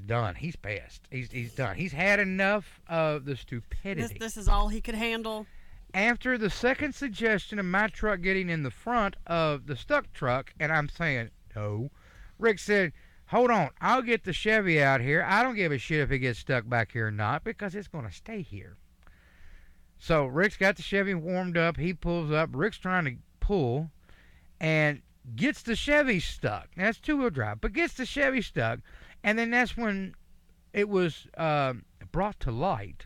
done. He's past. He's done. He's had enough of the stupidity. This is all he could handle. After the second suggestion of my truck getting in the front of the stuck truck, and I'm saying no, Rick said, hold on, I'll get the Chevy out here. I don't give a shit if it gets stuck back here or not because it's going to stay here. So Rick's got the Chevy warmed up. He pulls up. Rick's trying to pull and gets the Chevy stuck. Now, that's two-wheel drive, but gets the Chevy stuck. And then that's when it was brought to light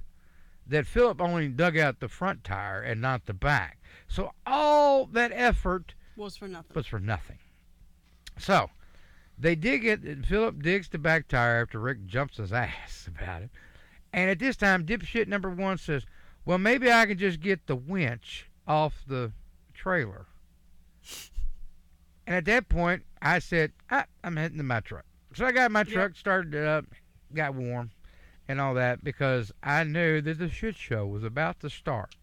that Philip only dug out the front tire and not the back. So all that effort Was for nothing. was for nothing. So they dig it, and Philip digs the back tire after Rick jumps his ass about it. And at this time, dipshit number one says, well, maybe I can just get the winch off the trailer. And at that point, I said, I'm heading to my truck. So I got my truck, started it up, got warm, and all that, because I knew that the shit show was about to start.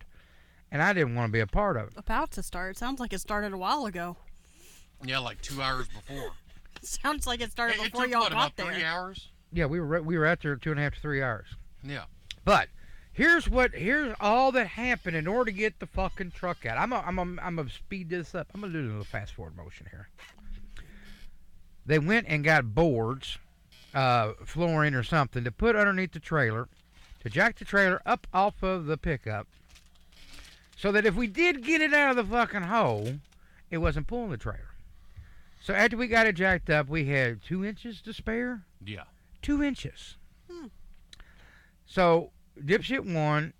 And I didn't want to be a part of it. About to start. Sounds like it started a while ago. Yeah, like 2 hours before. Sounds like it started It before took, y'all what, got about there. 3 hours? Yeah, we were out there 2.5 to 3 hours. Yeah. But here's all that happened in order to get the fucking truck out. I'm gonna speed this up. I'm gonna do a little fast forward motion here. They went and got boards, flooring or something to put underneath the trailer, to jack the trailer up off of the pickup, so that if we did get it out of the fucking hole, it wasn't pulling the trailer. So after we got it jacked up, we had 2 inches to spare. Yeah. 2 inches. So dipshit one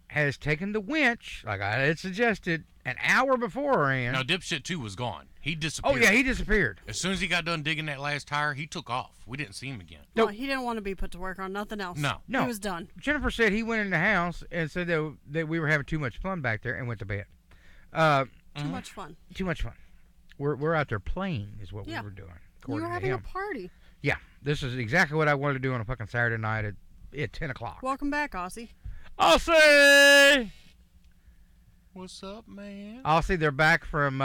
has taken the winch, like I had suggested, an hour beforehand. Now, dipshit 2 was gone. He Oh disappeared. yeah, he disappeared. As soon as he got done digging that last tire, he took off. We didn't see him again. No, Nope. he didn't want to be put to work on nothing else. No. No. He was done. Jennifer said he went in the house and said that we were having too much fun back there and went to bed. Too much fun. Too much fun. We're out there playing is what Yeah. we were doing. You were According to having a him. party. Yeah, this is exactly what I wanted to do on a fucking Saturday night at 10 o'clock. Welcome back, Aussie. Aussie! What's up, man? Aussie, they're back from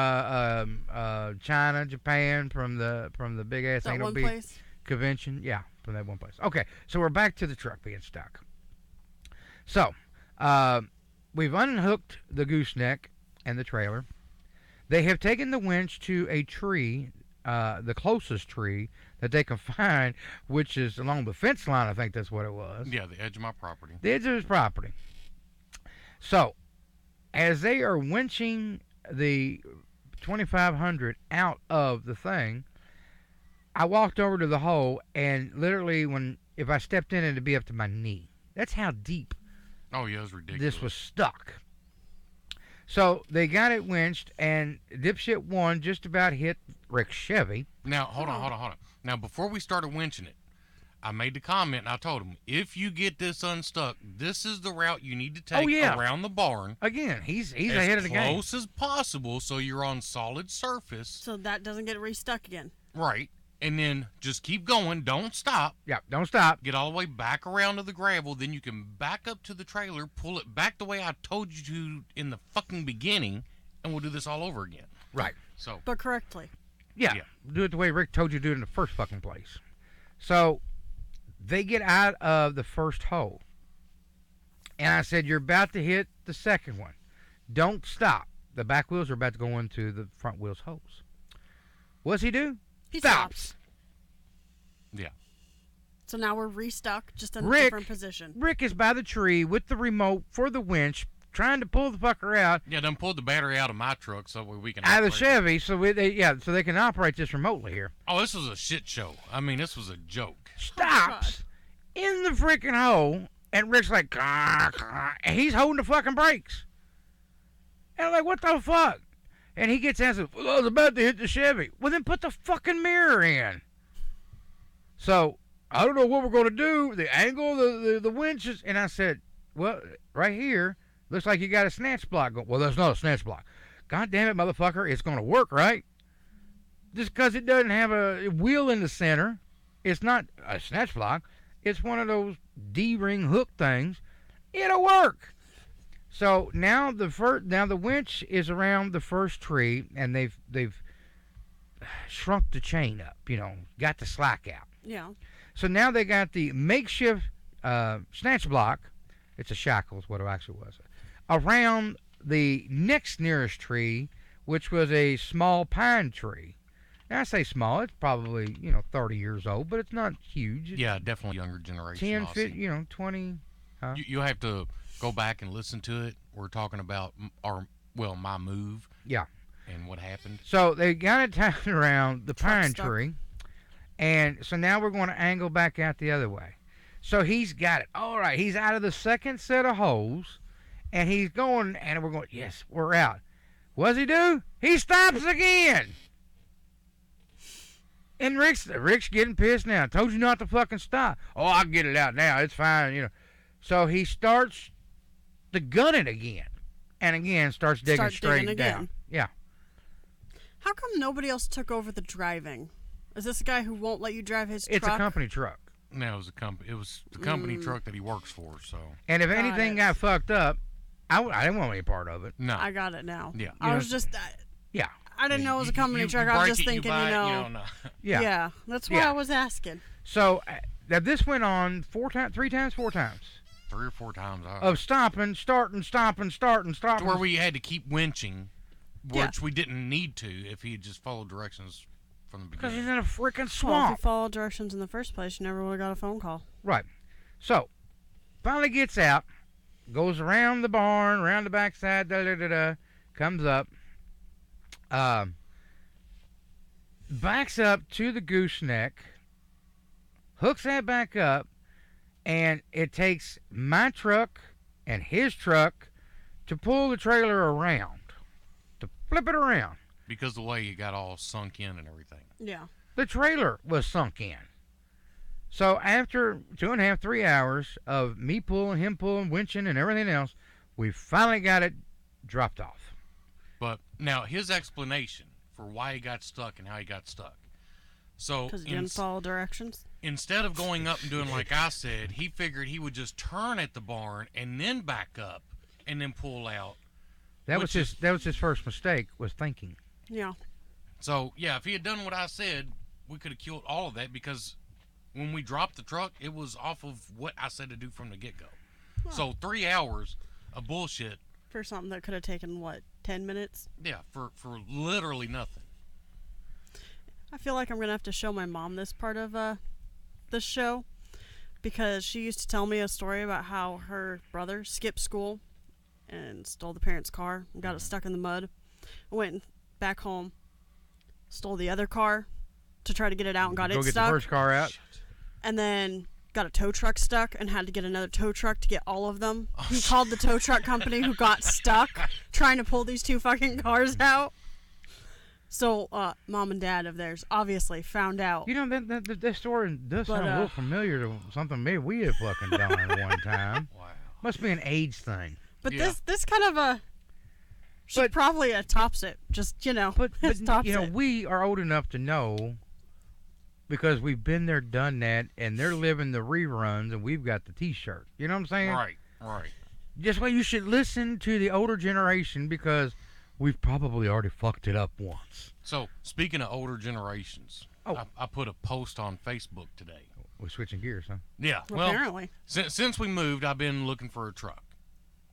China, Japan, from the big ass That anal one bead place. convention. Yeah, from that one place. Okay, so we're back to the truck being stuck. So, we've unhooked the gooseneck and the trailer. They have taken the winch to a tree, the closest tree that they can find, which is along the fence line. I think that's what it was. Yeah, the edge of my property. The edge of his property. So, as they are winching the 2500 out of the thing, I walked over to the hole, and literally, if I stepped in, it'd be up to my knee. That's how deep Oh yeah, it was ridiculous. this was stuck. So they got it winched, and dipshit one just about hit Rick's Chevy. Now hold on. Now before we started winching it, I made the comment and I told him, if you get this unstuck, this is the route you need to take around the barn. Again, he's as ahead of the game. close as possible so you're on solid surface. So that doesn't get restuck again. Right. And then just keep going. Don't stop. Yeah, don't stop. Get all the way back around to the gravel. Then you can back up to the trailer, pull it back the way I told you to in the fucking beginning, and we'll do this all over again. Right. So, But correctly. Yeah, Yeah. do it the way Rick told you to do it in the first fucking place. So they get out of the first hole. And I said, you're about to hit the second one. Don't stop. The back wheels are about to go into the front wheels holes. What's he do? He Stops. yeah. So now we're restuck, just in a Rick- different position. Rick is by the tree with the remote for the winch, trying to pull the fucker out Yeah, done pulled the battery out of my truck so we can of the operate. Chevy, so they can operate this remotely here. Oh, this was a shit show. I mean, this was a joke. Stops in the freaking hole, and Rick's like, "Caw, caw," and he's holding the fucking brakes. And I'm like, what the fuck? And he gets out and says, well, I was about to hit the Chevy. Well, then put the fucking mirror in. So, I don't know what we're going to do. The angle, the winches. And I said, well, right here, looks like you got a snatch block going. Well, that's not a snatch block. God damn it, motherfucker. It's going to work, right? Just because it doesn't have a wheel in the center, it's not a snatch block. It's one of those D-ring hook things. It'll work. So now the winch is around the first tree, and they've shrunk the chain up, got the slack out. Yeah. So now they got the makeshift snatch block. It's a shackle is what it actually was. Around the next nearest tree, which was a small pine tree. Now I say small, it's probably 30 years old, but it's not huge. It's Yeah, definitely younger generation. 10, Austin. 50, 20. You have to go back and listen to it. We're talking about my move. Yeah. And what happened. So they got it tied around the Truck pine stuck. tree, and so now we're going to angle back out the other way. So he's got it. All right, he's out of the second set of holes, and he's going, and we're going, yes, we're out. What does he do? He stops again. And Rick's getting pissed now. I told you not to fucking stop. Oh, I'll get it out now. It's fine, So he starts to gun it again, and again starts digging Start straight digging down. again. Yeah. How come nobody else took over the driving? Is this a guy who won't let you drive his It's truck? a company truck. No, it was the company truck that he works for. So And if Got anything it. got fucked up, I didn't want any part of it. no. I got it now. Yeah. I You was just... Yeah. I didn't know it was a company You truck. I was break just it, you thinking, buy it, no. Yeah. That's why Yeah. I was asking. So now this went on 4 times, 3 times, 4 times 3 or 4 times. of stopping, starting, stopping, starting, To stopping. where we had to keep winching, Yeah. which we didn't need to if he had just followed directions from the Because he's beginning. in a freaking Well, if swamp. you followed directions in the first place, you never would have got a phone call. Right. So finally gets out, goes around the barn, around the backside, comes up, backs up to the gooseneck, hooks that back up, and it takes my truck and his truck to pull the trailer around, to flip it around. Because the way it got all sunk in and everything. Yeah. The trailer was sunk in. So after 2.5, 3 hours of me pulling, him pulling, winching, and everything else, we finally got it dropped off. But now his explanation for why he got stuck and how he got stuck. So Because you didn't follow directions? instead of going up and doing like I said, he figured he would just turn at the barn and then back up and then pull out. That was his first mistake, was thinking. Yeah. So yeah, if he had done what I said, we could have killed all of that because when we dropped the truck, it was off of what I said to do from the get-go. So 3 hours of bullshit, For something that could have taken, 10 minutes? yeah, for literally nothing. I feel like I'm going to have to show my mom this part of this show because she used to tell me a story about how her brother skipped school and stole the parents' car and got it stuck in the mud. I went back home, stole the other car to try to get it out and got Go it get stuck. the first car out. And then got a tow truck stuck and had to get another tow truck to get all of them. He called the tow truck company who got stuck trying to pull these 2 fucking cars out. So, mom and dad of theirs obviously found out. You know, that story does But, sound a little familiar to something maybe we had fucking done at one time. Wow. Must be an age thing. But Yeah. this kind of should But- probably tops it. Just, But tops you know, it. we are old enough to know because we've been there, done that, and they're living the reruns, and we've got the T-shirt. You know what I'm saying? Right. Right. Just why you should listen to the older generation because we've probably already fucked it up once. So, speaking of older generations, Oh. I put a post on Facebook today. We're switching gears, huh? Yeah. Well, Apparently. since we moved, I've been looking for a truck.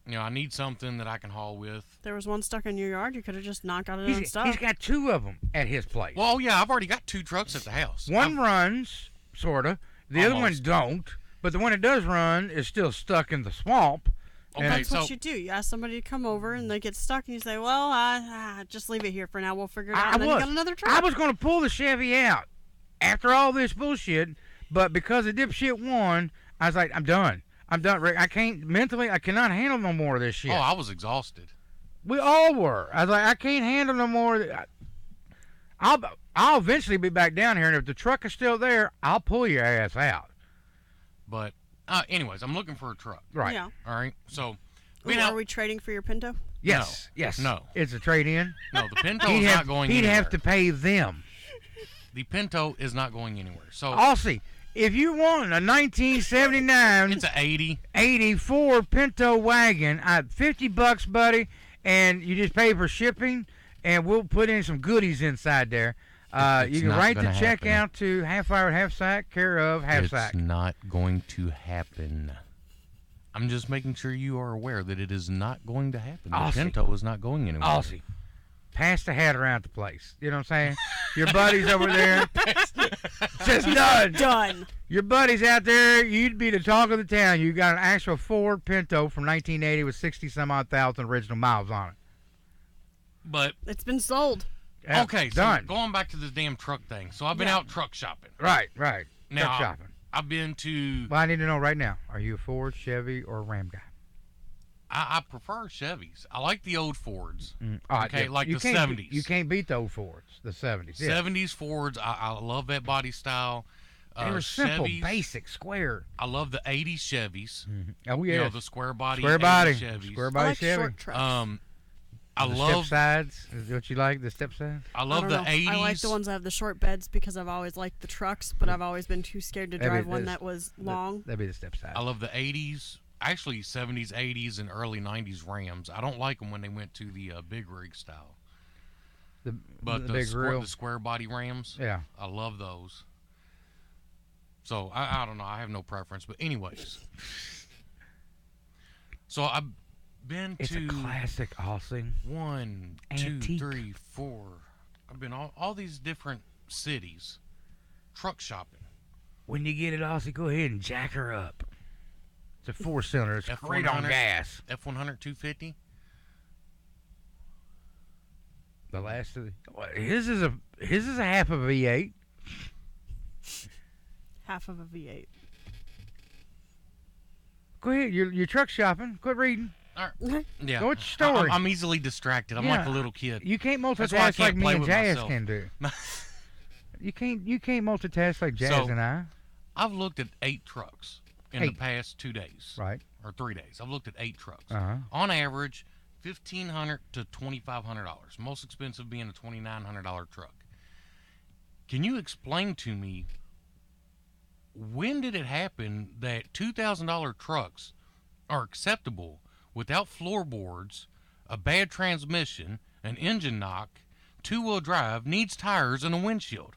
You know, I need something that I can haul with. There was one stuck in your yard. You could have just not got it He's unstuck. got 2 of them at his place. Well, yeah, I've already got 2 trucks at the house. One runs, sorta. The other one Almost. don't. But the one that does run is still stuck in the swamp. Okay, That's so what you do. You ask somebody to come over and they get stuck and you say, well, just leave it here for now. We'll figure it out. And then you got another truck. I was going to pull the Chevy out after all this bullshit, but because the dipshit won, I was like, I'm done. I'm done, Rick. I can't, mentally, I cannot handle no more of this shit. I was exhausted. We all were. I was like, I can't handle no more. I'll eventually be back down here, and if the truck is still there, I'll pull your ass out. But, anyways, I'm looking for a truck. Right. Yeah. All right. So, Ooh, are we trading for your Pinto? Yes. Yes. No. It's a trade-in. no, the Pinto He'd is have, not going he'd anywhere. have to pay them. The Pinto is not going anywhere. So, Aussie, if you want a 1979 it's an 80. 84 Pinto wagon, $50, buddy, and you just pay for shipping, and we'll put in some goodies inside there. It's You can not write the gonna check happen. out to Half Hour Half Sack, care of Half Sack. It's not going to happen. I'm just making sure you are aware that it is not going to happen. The Aussie. Pinto is not going anywhere. Aussie, pass the hat around the place. You know what I'm saying? Your buddies over there, just done. Done. Your buddies out there, you'd be the talk of the town. You got an actual Ford Pinto from 1980 with 60-some-odd thousand original miles on it. But, It's been sold. Yeah, okay, so done. going back to the damn truck thing. So, I've been Yeah. out truck shopping. Right. Now, Truck shopping. I've been to, Well, I need to know right now. Are you a Ford, Chevy, or Ram guy? I prefer Chevys. I like the old Fords. All Okay, like you the can't 70s. You can't beat the old Fords, the 70s. Yeah. 70s Fords, I love that body style. They were simple, Chevys, basic, square. I love the 80s Chevys. Oh, You yeah. know, the square body Square 80s body. Chevys. Square I body like Chevy. short trucks. I the love step sides. Is what you like, the step sides? I I love don't the know. 80s. I like the ones that have the short beds because I've always liked the trucks, but I've always been too scared to That'd be drive one this- that was long. That'd be the step side. I love the 80s, actually 70s, 80s, and early 90s Rams. I don't like them when they went to the big rig style. But the big grill. the square body Rams, Yeah. I love those. So I don't know. I have no preference. But anyways, so I've been It's to a classic Aussie. 1, 2, Antique. 3, 4. I've been all these different cities, truck shopping. When you get it Aussie, go ahead and jack her up. It's a 4-cylinder. It's great on F100. gas. F100 250. The last of the his is a half of a V8. Half of a V8. Go ahead. You're truck shopping. Quit reading. Yeah. Go with your story. I'm easily distracted. I'm like Yeah. a little kid. You can't That's why I multitask can't like me play and with Jazz myself. can do. You can't multitask like Jazz So- and I. I've looked at 8 trucks in the 8. past 2 days. Right. Or 3 days. I've looked at 8 trucks. Uh-huh. On average, $1,500 to $2,500. Most expensive being a $2,900 truck. Can you explain to me when did it happen that $2,000 trucks are acceptable without floorboards, a bad transmission, an engine knock, 2-wheel drive, needs tires, and a windshield?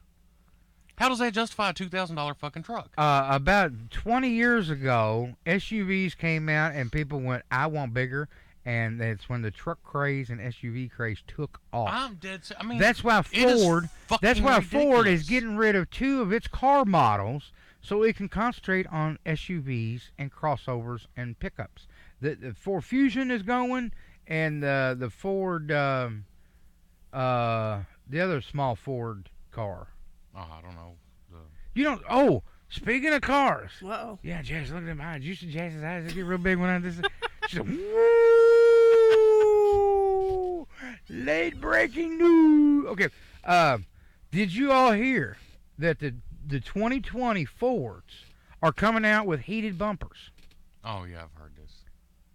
How does that justify a $2,000 fucking truck? About 20 years ago, SUVs came out and people went, I want bigger. And that's when the truck craze and SUV craze took off. I'm dead. I mean, That's why it is Ford. That's fucking why Ford is ridiculous. getting rid of 2 of its car models so it can concentrate on SUVs and crossovers and pickups. The Ford Fusion is going, and the Ford, the other small Ford car. Oh, I don't know. You don't. Oh, speaking of cars. Uh-oh. Yeah, Jazz, look at them eyes. You see Jazz's eyes? They get real big when I this. She's like, woo! Late breaking news. Okay. Did you all hear that the 2020 Fords are coming out with heated bumpers? Oh yeah, I've heard this.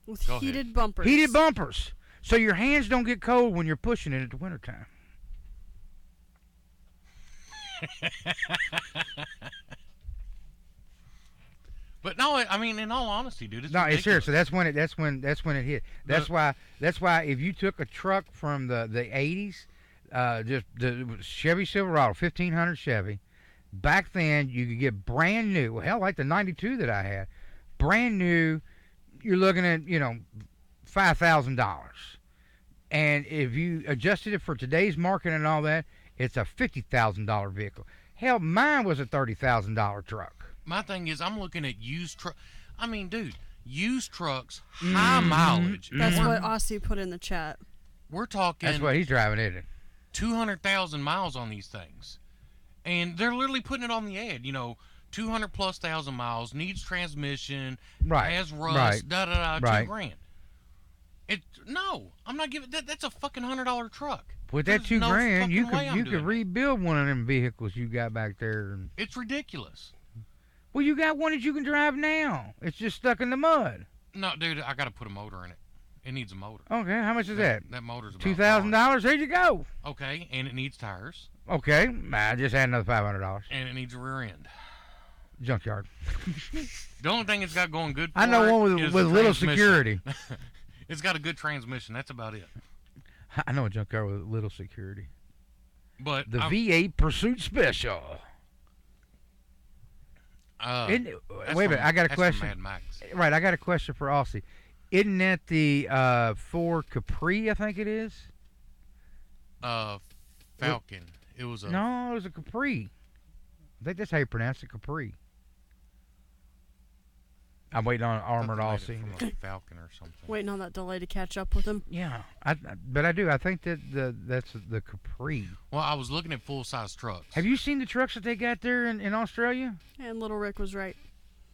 With Go heated ahead. bumpers. Heated bumpers. So your hands don't get cold when you're pushing it at the wintertime. But no, I mean, in all honesty, dude, it's No, it's ridiculous. serious. So that's when it hit. That's why if you took a truck from the 80s, just the Chevy Silverado 1500 Chevy, back then you could get brand new. Well, hell, like the 92 that I had, brand new. You're looking at $5,000, and if you adjusted it for today's market and all that, it's a $50,000 vehicle. Hell, mine was a $30,000 truck. My thing is, I'm looking at used truck. I mean, dude, used trucks, high mileage. That's We're- what Aussie put in the chat. We're talking That's what he's driving, isn't it? 200,000 miles on these things, and they're literally putting it on the ad. 200,000+ miles, needs transmission, Right. has rust, Right. da da da, Right. $2,000. No, I'm not giving that. That's a fucking $100 truck. With that There's $2 no grand, you fucking way could I'm you doing could that. rebuild one of them vehicles you got back there. And, It's ridiculous. well, you got one that you can drive now. It's just stuck in the mud. No, dude, I got to put a motor in it. It needs a motor. Okay, how much is that? That motor's about $2,000. There you go. Okay, and it needs tires, Okay, I just had another $500. and it needs a rear end. Junkyard. The only thing it's got going good for I know it one is with the little transmission. security. It's got a good transmission. That's about it. I know a junkyard with little security. But The V8 Pursuit Special. Isn't it- that's wait a minute, from- I got a that's from question. Mad Max. Right, I got a question for Aussie. Isn't that the Ford Capri? I think it is. Falcon. It was a No, it was a Capri. I think that's how you pronounce it, Capri. I'm waiting on Armored I thought they Aussie. made it from a Falcon or something. Waiting on that delay to catch up with him. Yeah, but I do. I think that that's the Capri. Well, I was looking at full size trucks. Have you seen the trucks that they got there in Australia? And Little Rick was right.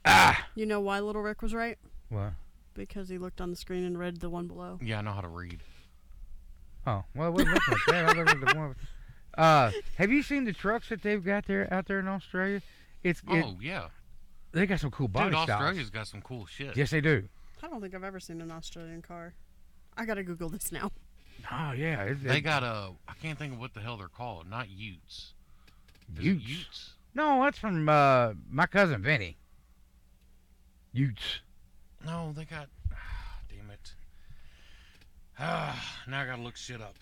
Ah, You know why Little Rick was right? what? Because he looked on the screen and read the one below. Yeah, I know how to read. Oh, well, I wasn't looking at that. I looked at the one. Have you seen the trucks that they've got there out there in Australia? Oh yeah, They got some cool body dude, styles. Australia's got some cool shit. Yes, they do. I don't think I've ever seen an Australian car. I gotta Google this now. Oh yeah, They got I can't think of what the hell they're called. Not Utes. Is it Utes. Utes? No, that's from my cousin Vinny. Utes. No, they got. Damn it. Now I gotta look shit up.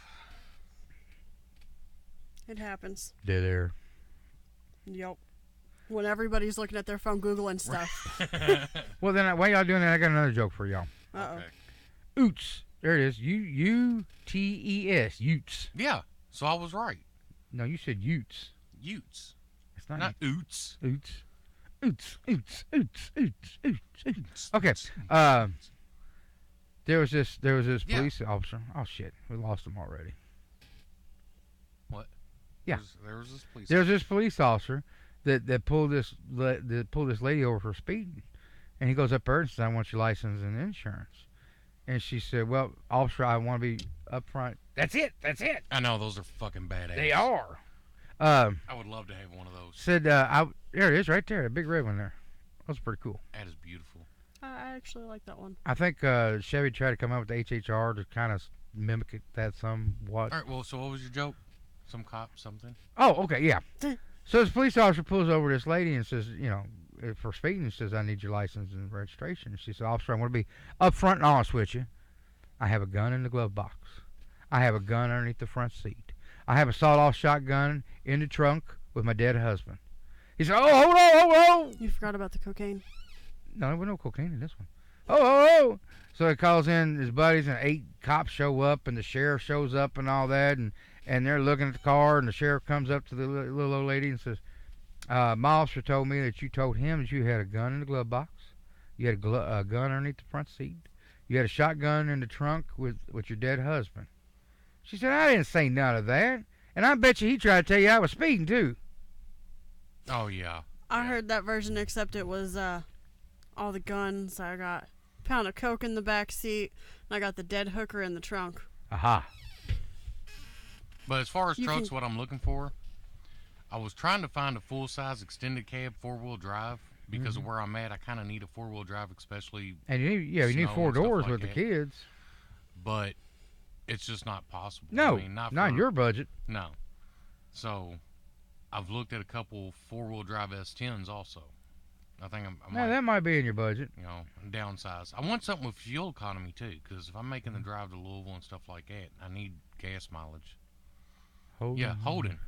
It happens. They're there. Yep. When everybody's looking at their phone Googling stuff. Well, then while y'all doing that, I got another joke for y'all. Uh-oh. Okay. Utes. There it is. U-T-E-S. Utes. Yeah, so I was right. No, you said Utes. Utes, It's not, not Oots. Utes. Utes. Utes. Utes. Utes. Utes. Utes. Okay. Oots. There was this Yeah. police officer. Oh shit, we lost him already. What? Yeah. There was this police. There's this police officer that pulled this lady over for speeding, and he goes up there and says, "I want your license and insurance," and she said, "Well, officer, I want to be up front." That's it. That's it. I know those are fucking badass. They are. I would love to have one of those. Said, there it is, right there, a big red one there. That was pretty cool. That is beautiful. I actually like that one. I think Chevy tried to come up with the HHR to kind of mimic that somewhat. All right. Well, so what was your joke? Some cop, something. Oh, okay, yeah. So this police officer pulls over this lady and says, for speeding, says, "I need your license and registration." And she said, "Officer, I want to be upfront and honest with you. I have a gun in the glove box. I have a gun underneath the front seat. I have a sawed-off shotgun in the trunk with my dead husband." He said, "Oh, hold on, hold on." You forgot about the cocaine. No, there was no cocaine in this one. Oh. So he calls in his buddies, and 8 cops show up, and the sheriff shows up and all that, and they're looking at the car, and the sheriff comes up to the little old lady and says, "My officer told me that you told him that you had a gun in the glove box. You had a gun underneath the front seat. you had a shotgun in the trunk with your dead husband. She said, I didn't say none of that. And I bet you he tried to tell you I was speeding, too. Oh, yeah. I heard that version, except it was all the guns. I got a pound of coke in the back seat, and I got the dead hooker in the trunk. Aha. But as far as You trucks, can- what I'm looking for, I was trying to find a full-size extended cab four-wheel drive because of where I'm at. I kind of need a four-wheel drive, especially, And you need Snow 4 and stuff doors like with that. the kids. but it's just not possible. No, I mean, not in for- your budget. No. So, I've looked at a couple four-wheel drive S10s also. I think I No, might, that might be in your budget. downsize. I want something with fuel economy too, because if I'm making the drive to Louisville and stuff like that, I need gas mileage. Yeah, Holden.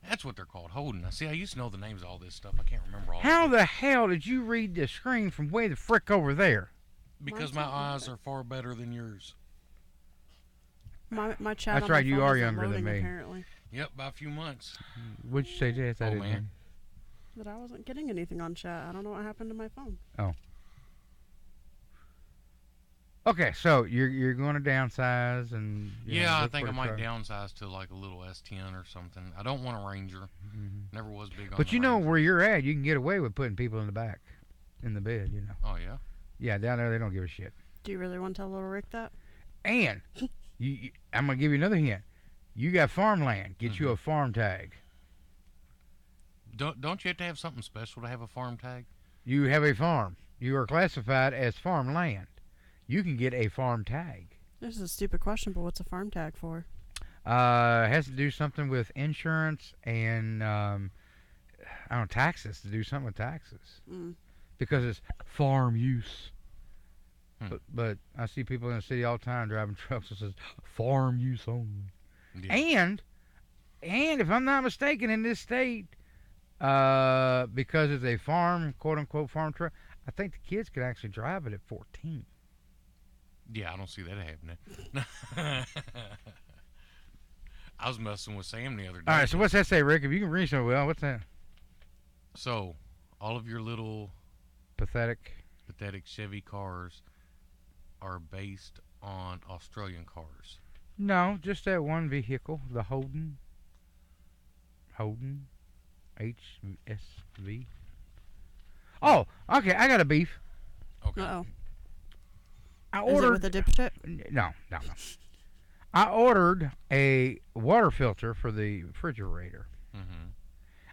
That's what they're called, Holden. I used to know the names of all this stuff. I can't remember all How of it. the hell did you read the screen from way the frick over there? Because my eyes are far better than yours. My chat. That's on my right, you phone are isn't younger than loading, me. Apparently, Yep, by a few months. What'd you say, Jess? I Oh, didn't man. hear. but I wasn't getting anything on chat. I don't know what happened to my phone. Okay, so you're going to downsize and Yeah, I look think for I a might truck. downsize to like a little S10 or something. I don't want a Ranger. Mhm. Never was big on But the you know Ranger. where you're at, you can get away with putting people in the back, in the bed. Oh, yeah? Yeah, down there they don't give a shit. Do you really want to tell little Rick that? And I'm gonna give you another hint. You got farmland. Get you a farm tag. Don't you have to have something special to have a farm tag? You have a farm. You are classified as farmland. You can get a farm tag. This is a stupid question, but what's a farm tag for? It has to do something with insurance and I don't know, taxes. To do something with taxes Mm. because it's farm use. Hmm. But I see people in the city all the time driving trucks that says farm use only. Yeah. And if I'm not mistaken, in this state, because it's a farm, quote unquote farm truck, I think the kids could actually drive it at 14. Yeah, I don't see that happening. I was messing with Sam the other day. All right, so what's that say, Rick? If you can read so well, what's that? So, all of your little Pathetic. pathetic Chevy cars are based on Australian cars. No, just that one vehicle, the Holden. Holden. HSV. Oh, okay, I got a beef. Okay. Uh-oh. I Is it ordered. with a dipshit? No. I ordered a water filter for the refrigerator. Mm-hmm.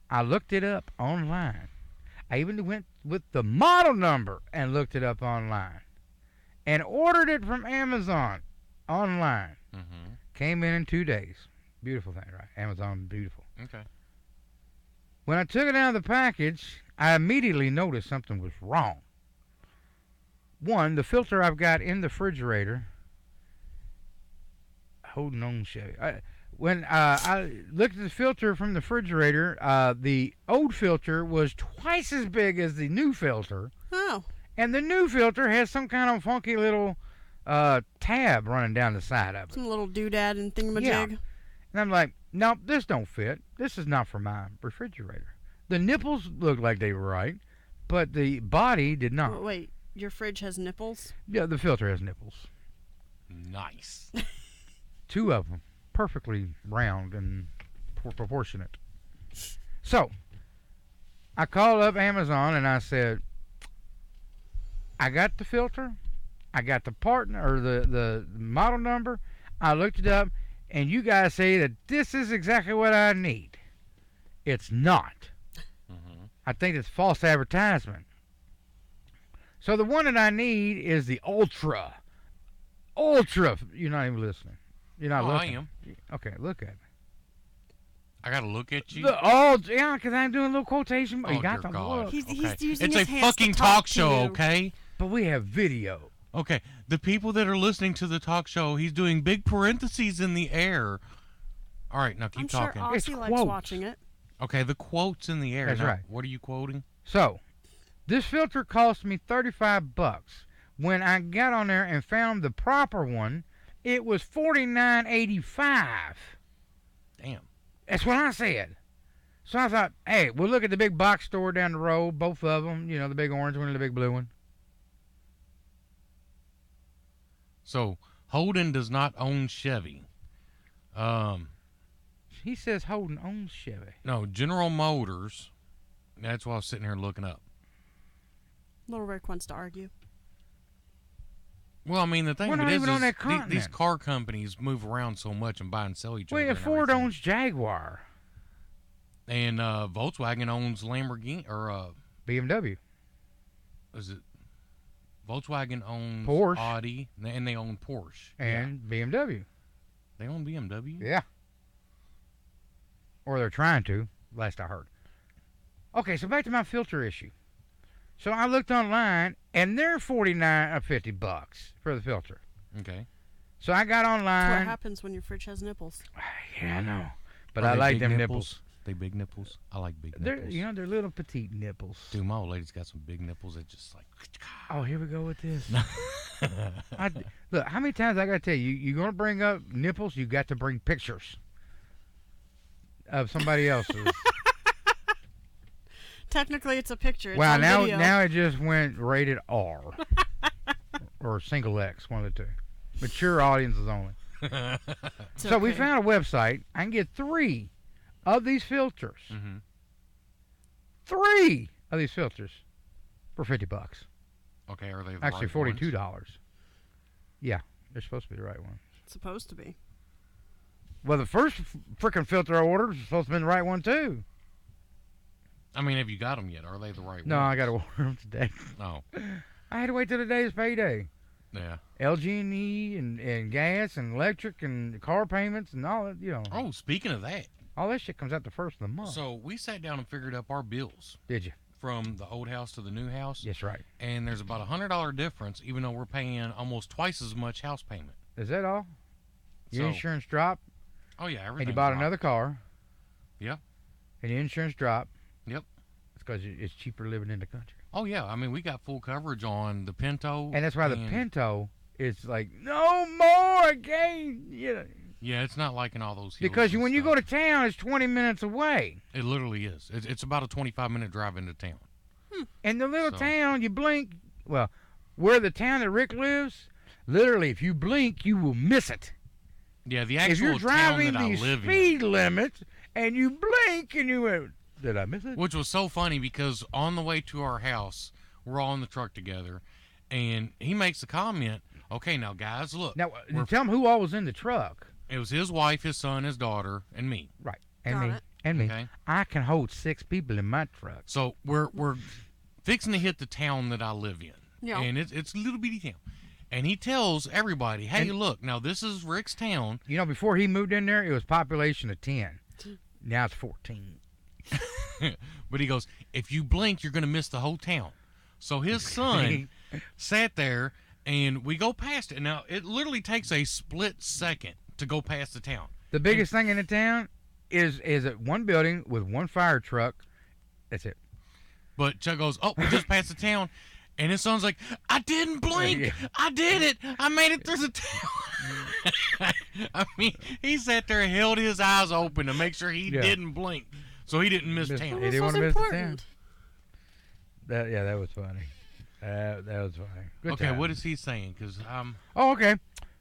I looked it up online. I even went with the model number and looked it up online. And ordered it from Amazon online. Mm-hmm. Came in 2 days. Beautiful thing, right? Amazon, beautiful. Okay. When I took it out of the package, I immediately noticed something was wrong. One, the filter I've got in the refrigerator, holding on, Chevy. When I looked at the filter from the refrigerator, the old filter was twice as big as the new filter, Oh. and the new filter has some kind of funky little tab running down the side of it. Some little doodad and thingamajig. Yeah. And I'm like, nope, this don't fit. This is not for my refrigerator. The nipples looked like they were right, but the body did not. Wait, your fridge has nipples? Yeah, the filter has nipples. Nice. 2 of them, perfectly round and proportionate. So, I called up Amazon and I said, I got the filter, I got the partner or the model number. I looked it up, and you guys say that this is exactly what I need. It's not. Mm-hmm. I think it's false advertisement. So the one that I need is the Ultra. Ultra. You're not even listening. You're not Oh, I looking. am. Okay, look at me. I gotta look at you. Yeah, because I'm doing a little quotation. Oh, you got dear to God. look. He's Okay. using It's his a hands fucking to talk to show, you. okay? But we have video. Okay. The people that are listening to the talk show, he's doing big parentheses in the air. All right, now keep I'm talking. sure It's Aussie likes quotes. watching it. Okay, the quotes in the air. That's Now, right. What are you quoting? So, this filter cost me $35. When I got on there and found the proper one, it was $49.85. Damn. That's what I said. So I thought, hey, we'll look at the big box store down the road, both of them, the big orange one and the big blue one. So Holden does not own Chevy. He says Holden owns Chevy. No, General Motors. That's what I was sitting here looking up. Little Rick wants to argue. Well, I mean, the thing We're of not it even is on that these continent. car companies move around so much and buy and sell each other. Wait, and Ford everything. owns Jaguar. And Volkswagen owns Lamborghini, or BMW. is it? Volkswagen owns Porsche. Audi, and they own Porsche. And BMW. Yeah. They own BMW. Yeah. Or they're trying to, last I heard. Okay, so back to my filter issue. So I looked online, and they're $49 or $50 for the filter. Okay. So I got That's what online. happens when your fridge has nipples. Yeah, I know. But Are I they like big them nipples. They big nipples. I like big They're, nipples. they're little petite nipples. Dude, my old lady's got some big nipples that just like. Oh, here we go with this. Look, how many times I got to tell you, you're going to bring up nipples, you got to bring pictures of somebody else's. Technically, it's a picture. It's Wow, on video. now it just went rated R. Or single X, one of the two. Mature audiences only. It's So we okay. found a website. I can get 3 of these filters. Mm-hmm. 3 of these filters for $50. Okay, are they the Actually, right $42. ones? Yeah, they're supposed to be the right one. It's supposed to be. Well, the first freaking filter I ordered was supposed to be the right one, too. I mean, have you got them yet? Are they the right No, ones? I got to order them today. Oh, I had to wait till the day is payday. yeah. LG&E and gas and electric and car payments and all that, Oh, speaking of that, all that shit comes out the first of the month. so we sat down and figured up our bills Did you? from the old house to the new house, Yes, right. and there's about $100 difference, even though we're paying almost twice as much house payment. Is that all? Your So- insurance dropped, Oh yeah, everything. and you bought another car. Yep. And your insurance dropped. Yep. It's because it's cheaper living in the country. Oh yeah, I mean we got full coverage on the Pinto, And that's why the and- Pinto is like, no more again. Yeah, it's not like in all those hills Because and when you stuff. go to town, it's 20 minutes away. It literally is. It's about a 25-minute drive into town. And the little So- town, you blink. Well, where the town that Rick lives, literally, if you blink, you will miss it. Yeah, the If you're actual town driving that I the live speed limit and you blink and you went, did I miss it? in, which was so funny because on the way to our house, we're all in the truck together, and he makes a comment. Okay, now guys, look. Now, We're- tell them who all was in the truck. It was his wife, his son, his daughter, and me. Right. And Got me. it. And me. Okay. I can hold 6 people in my truck. So we're fixing to hit the town that I live in. Yeah. And it's a little bitty town. And he tells everybody, hey, And- look, now this is Rick's town. You know, before he moved in there, it was population of 10. Now it's 14. But he goes, if you blink, you're going to miss the whole town. So his son sat there, and we go past it. Now, it literally takes a split second to go past the town. The biggest thing in the town is at one building with one fire truck. That's it. But Chuck goes, oh, we just passed the town. And his son's like, I didn't blink. Yeah. I did it. I made it through the town. I mean, he sat there and held his eyes open to make sure he Yeah. didn't blink. So he didn't miss Miss- town. He This didn't was wanna miss the town. important. That was funny. That was funny. Good Okay, time. what is he saying? Because Oh, okay.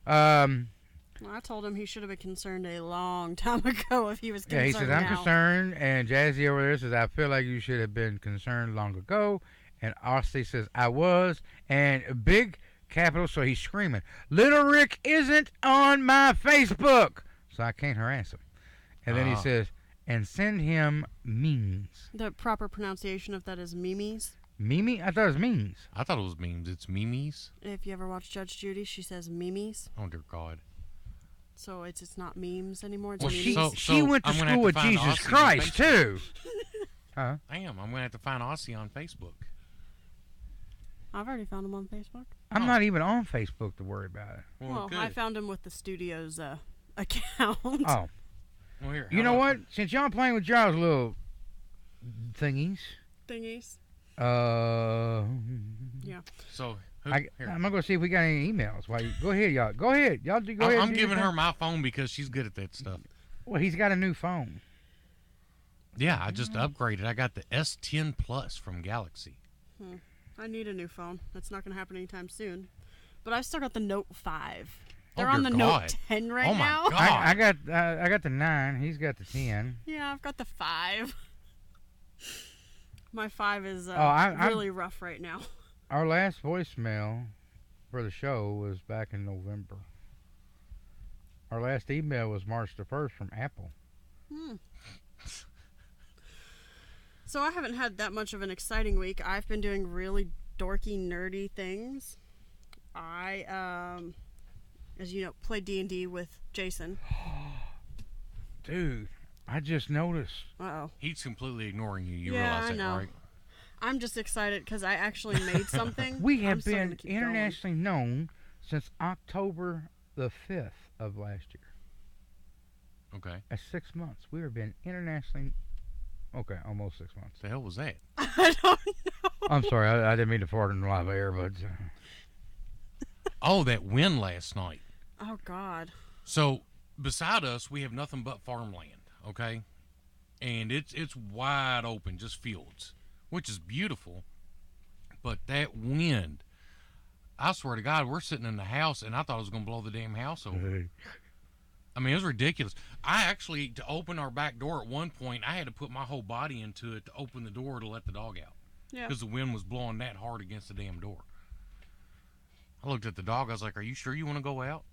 Well, I told him he should have been concerned a long time ago if he was Yeah, concerned he says, I'm now. concerned. And Jazzy over there says, I feel like you should have been concerned long ago. And Austin says, I was. And big capital, so he's screaming, Little Rick isn't on my Facebook. So I can't harass him. And then he Ah. says, and send him memes. The proper pronunciation of that is Mimi's. Mimi? I thought it was memes. I thought it was memes. It's memes. If you ever watch Judge Judy, she says Mimi's. Oh, dear God. So it's not memes anymore. It's Well, memes. She, So- she went to I'm gonna have school to with find Jesus Austin on Christ, Facebook. too. Huh? I am. I'm going to have to find Aussie on Facebook. I've already found him on Facebook. I'm Oh. not even on Facebook to worry about it. Well, good. I found him with the studio's account. Oh. Well, here, You how know about- what? Since y'all playing with y'all's little thingies, Thingies. yeah. So, I'm here. gonna go see if we got any emails. Go ahead, y'all. Go ahead, y'all. Go ahead. I'm and do your giving thing. her my phone because she's good at that stuff. Well, he's got a new phone. Yeah, I just upgraded. I got the S10 Plus from Galaxy. I need a new phone. That's not going to happen anytime soon. but I've still got the Note 5. They're Oh, on the dear Note God. 10 right Oh, my now. God. I got the 9. He's got the 10. Yeah, I've got the 5. My 5 is I'm- really rough right now. Our last voicemail for the show was back in November. Our last email was March the 1st from Apple. So I haven't had that much of an exciting week. I've been doing really dorky, nerdy things. I, as you know, played D&D with Jason. Dude, I just noticed. Uh-oh. He's completely ignoring you. You Yeah, realize I that, know. right? I'm just excited because I actually made something. We I'm have still gonna been keep going. internationally known since October the 5th of last year. Okay. At 6 months. We have been internationally... Okay, almost 6 months. The hell was that? I don't know. I'm sorry, I didn't mean to fart in the live air, but... Oh, that wind last night. Oh, God. So beside us, we have nothing but farmland. Okay, and it's wide open, just fields, which is beautiful. But that wind, I swear to God, we're sitting in the house, and I thought it was going to blow the damn house over. I mean, it was ridiculous. I actually, to open our back door at one point, I had to put my whole body into it to open the door to let the dog out. Yeah. Because the wind was blowing that hard against the damn door. I looked at the dog. I was like, "Are you sure you want to go out?"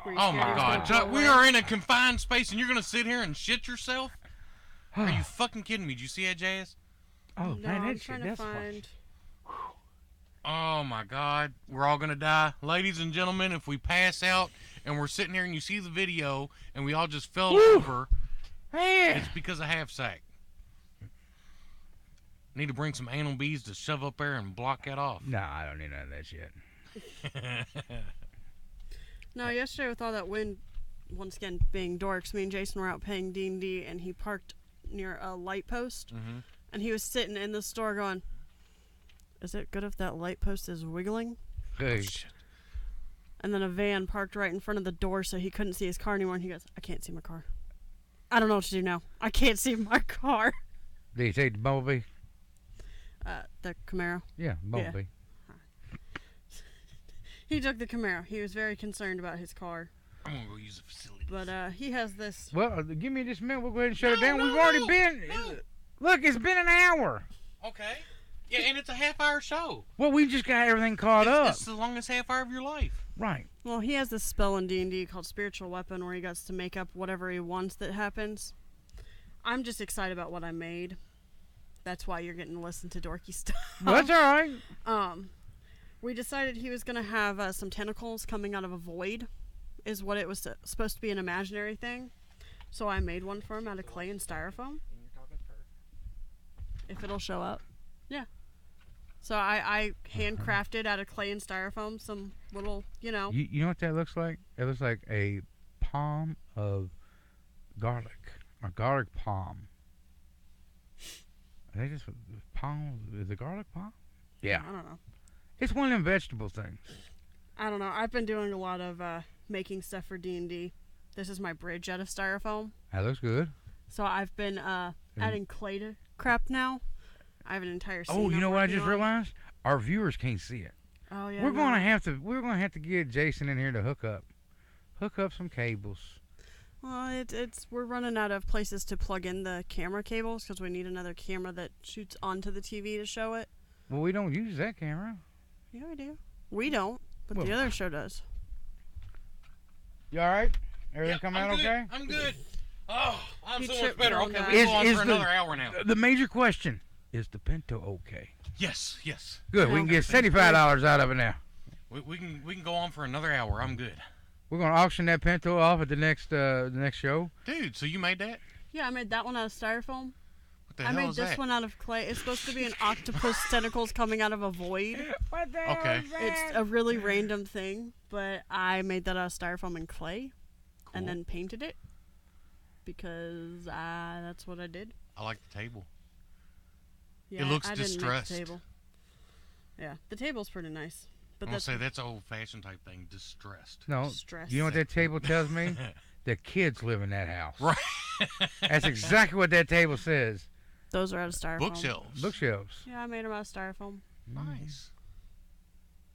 Were you Oh scared my he was God, gonna Chuck, blow we away? are in a confined space, and you're gonna sit here and shit yourself? Are you fucking kidding me? Did you see that, Jazz? Oh, No, man, I'm that trying shit, to that's fun. find. Oh my God, we're all gonna die, ladies and gentlemen. If we pass out and we're sitting here and you see the video and we all just fell over, Man. it's because of half sack. Need to bring some anal beads to shove up there and block that off. No, I don't need none of that shit. No, yesterday with all that wind, once again being dorks, me and Jason were out playing D&D, and he parked near a light post, Mhm. and he was sitting in the store going, "Is it good if that light post is wiggling?" Hey, Shit. And then a van parked right in front of the door, so he couldn't see his car anymore. And he goes, "I can't see my car. I don't know what to do now. I can't see my car." did you take the Bumblebee? The Camaro. Yeah, Bumblebee. He took the Camaro. He was very concerned about his car. I'm gonna go use the facility. But he has this. Well, give me just a minute. We'll go ahead and shut it No, down. no, We've already no, been... no. Look, it's been an hour. Okay. Yeah, and it's a half-hour show. Well, we just got everything caught up. It's the longest half hour of your life. Right. Well, he has this spell in D&D called Spiritual Weapon, where he gets to make up whatever he wants that happens. I'm just excited about what I made. That's why you're getting to listen to dorky stuff. Well, that's all right. We decided he was going to have some tentacles coming out of a void, is what it was supposed to be, an imaginary thing. So I made one for him out of clay and styrofoam. If it'll show up. Yeah. So I handcrafted out of clay and styrofoam some little, you know. You know what that looks like? It looks like a palm of garlic. A garlic palm. I think it's palm. Is it garlic palm? Yeah. I don't know. It's one of them vegetable things. I don't know. I've been doing a lot of making stuff for D&D. This is my bridge out of styrofoam. That looks good. So I've been adding clay to crap now. I have an entire scene. Oh, you I'm know what I working just on. realized? Our viewers can't see it. Oh yeah. We're no. gonna have to get Jason in here to hook up some cables. Well, it's we're running out of places to plug in the camera cables because we need another camera that shoots onto the TV to show it. Well, we don't use that camera. Yeah, we do. We don't, but the Well, other show does. You all right? Everything Yep, come I'm out good. okay? I'm good. Oh, I'm He so much tripped better. on Okay, that. we go on Is for the- another hour now. The major question is the Pinto okay? Yes, yes. Good. We can get $75 out of it now. We can go on for another hour. I'm good. We're gonna auction that Pinto off at the next show. Dude, so you made that? Yeah, I made that one out of styrofoam. What the I hell made is this that? one out of clay. It's supposed to be an octopus tentacles coming out of a void. What the Okay. hell is that? It's a really random thing, but I made that out of styrofoam and clay, and Cool. then painted it because that's what I did. I like the table. Yeah, looks I didn't make distressed. the table. Yeah, the table's pretty nice, but I'm gonna that's say that's an old-fashioned type thing. Distressed. No. stress. You know what that table tells me? The kids live in that house. Right. That's exactly what that table says. Those are out of styrofoam. Bookshelves. Bookshelves. Yeah, I made them out of styrofoam. Nice.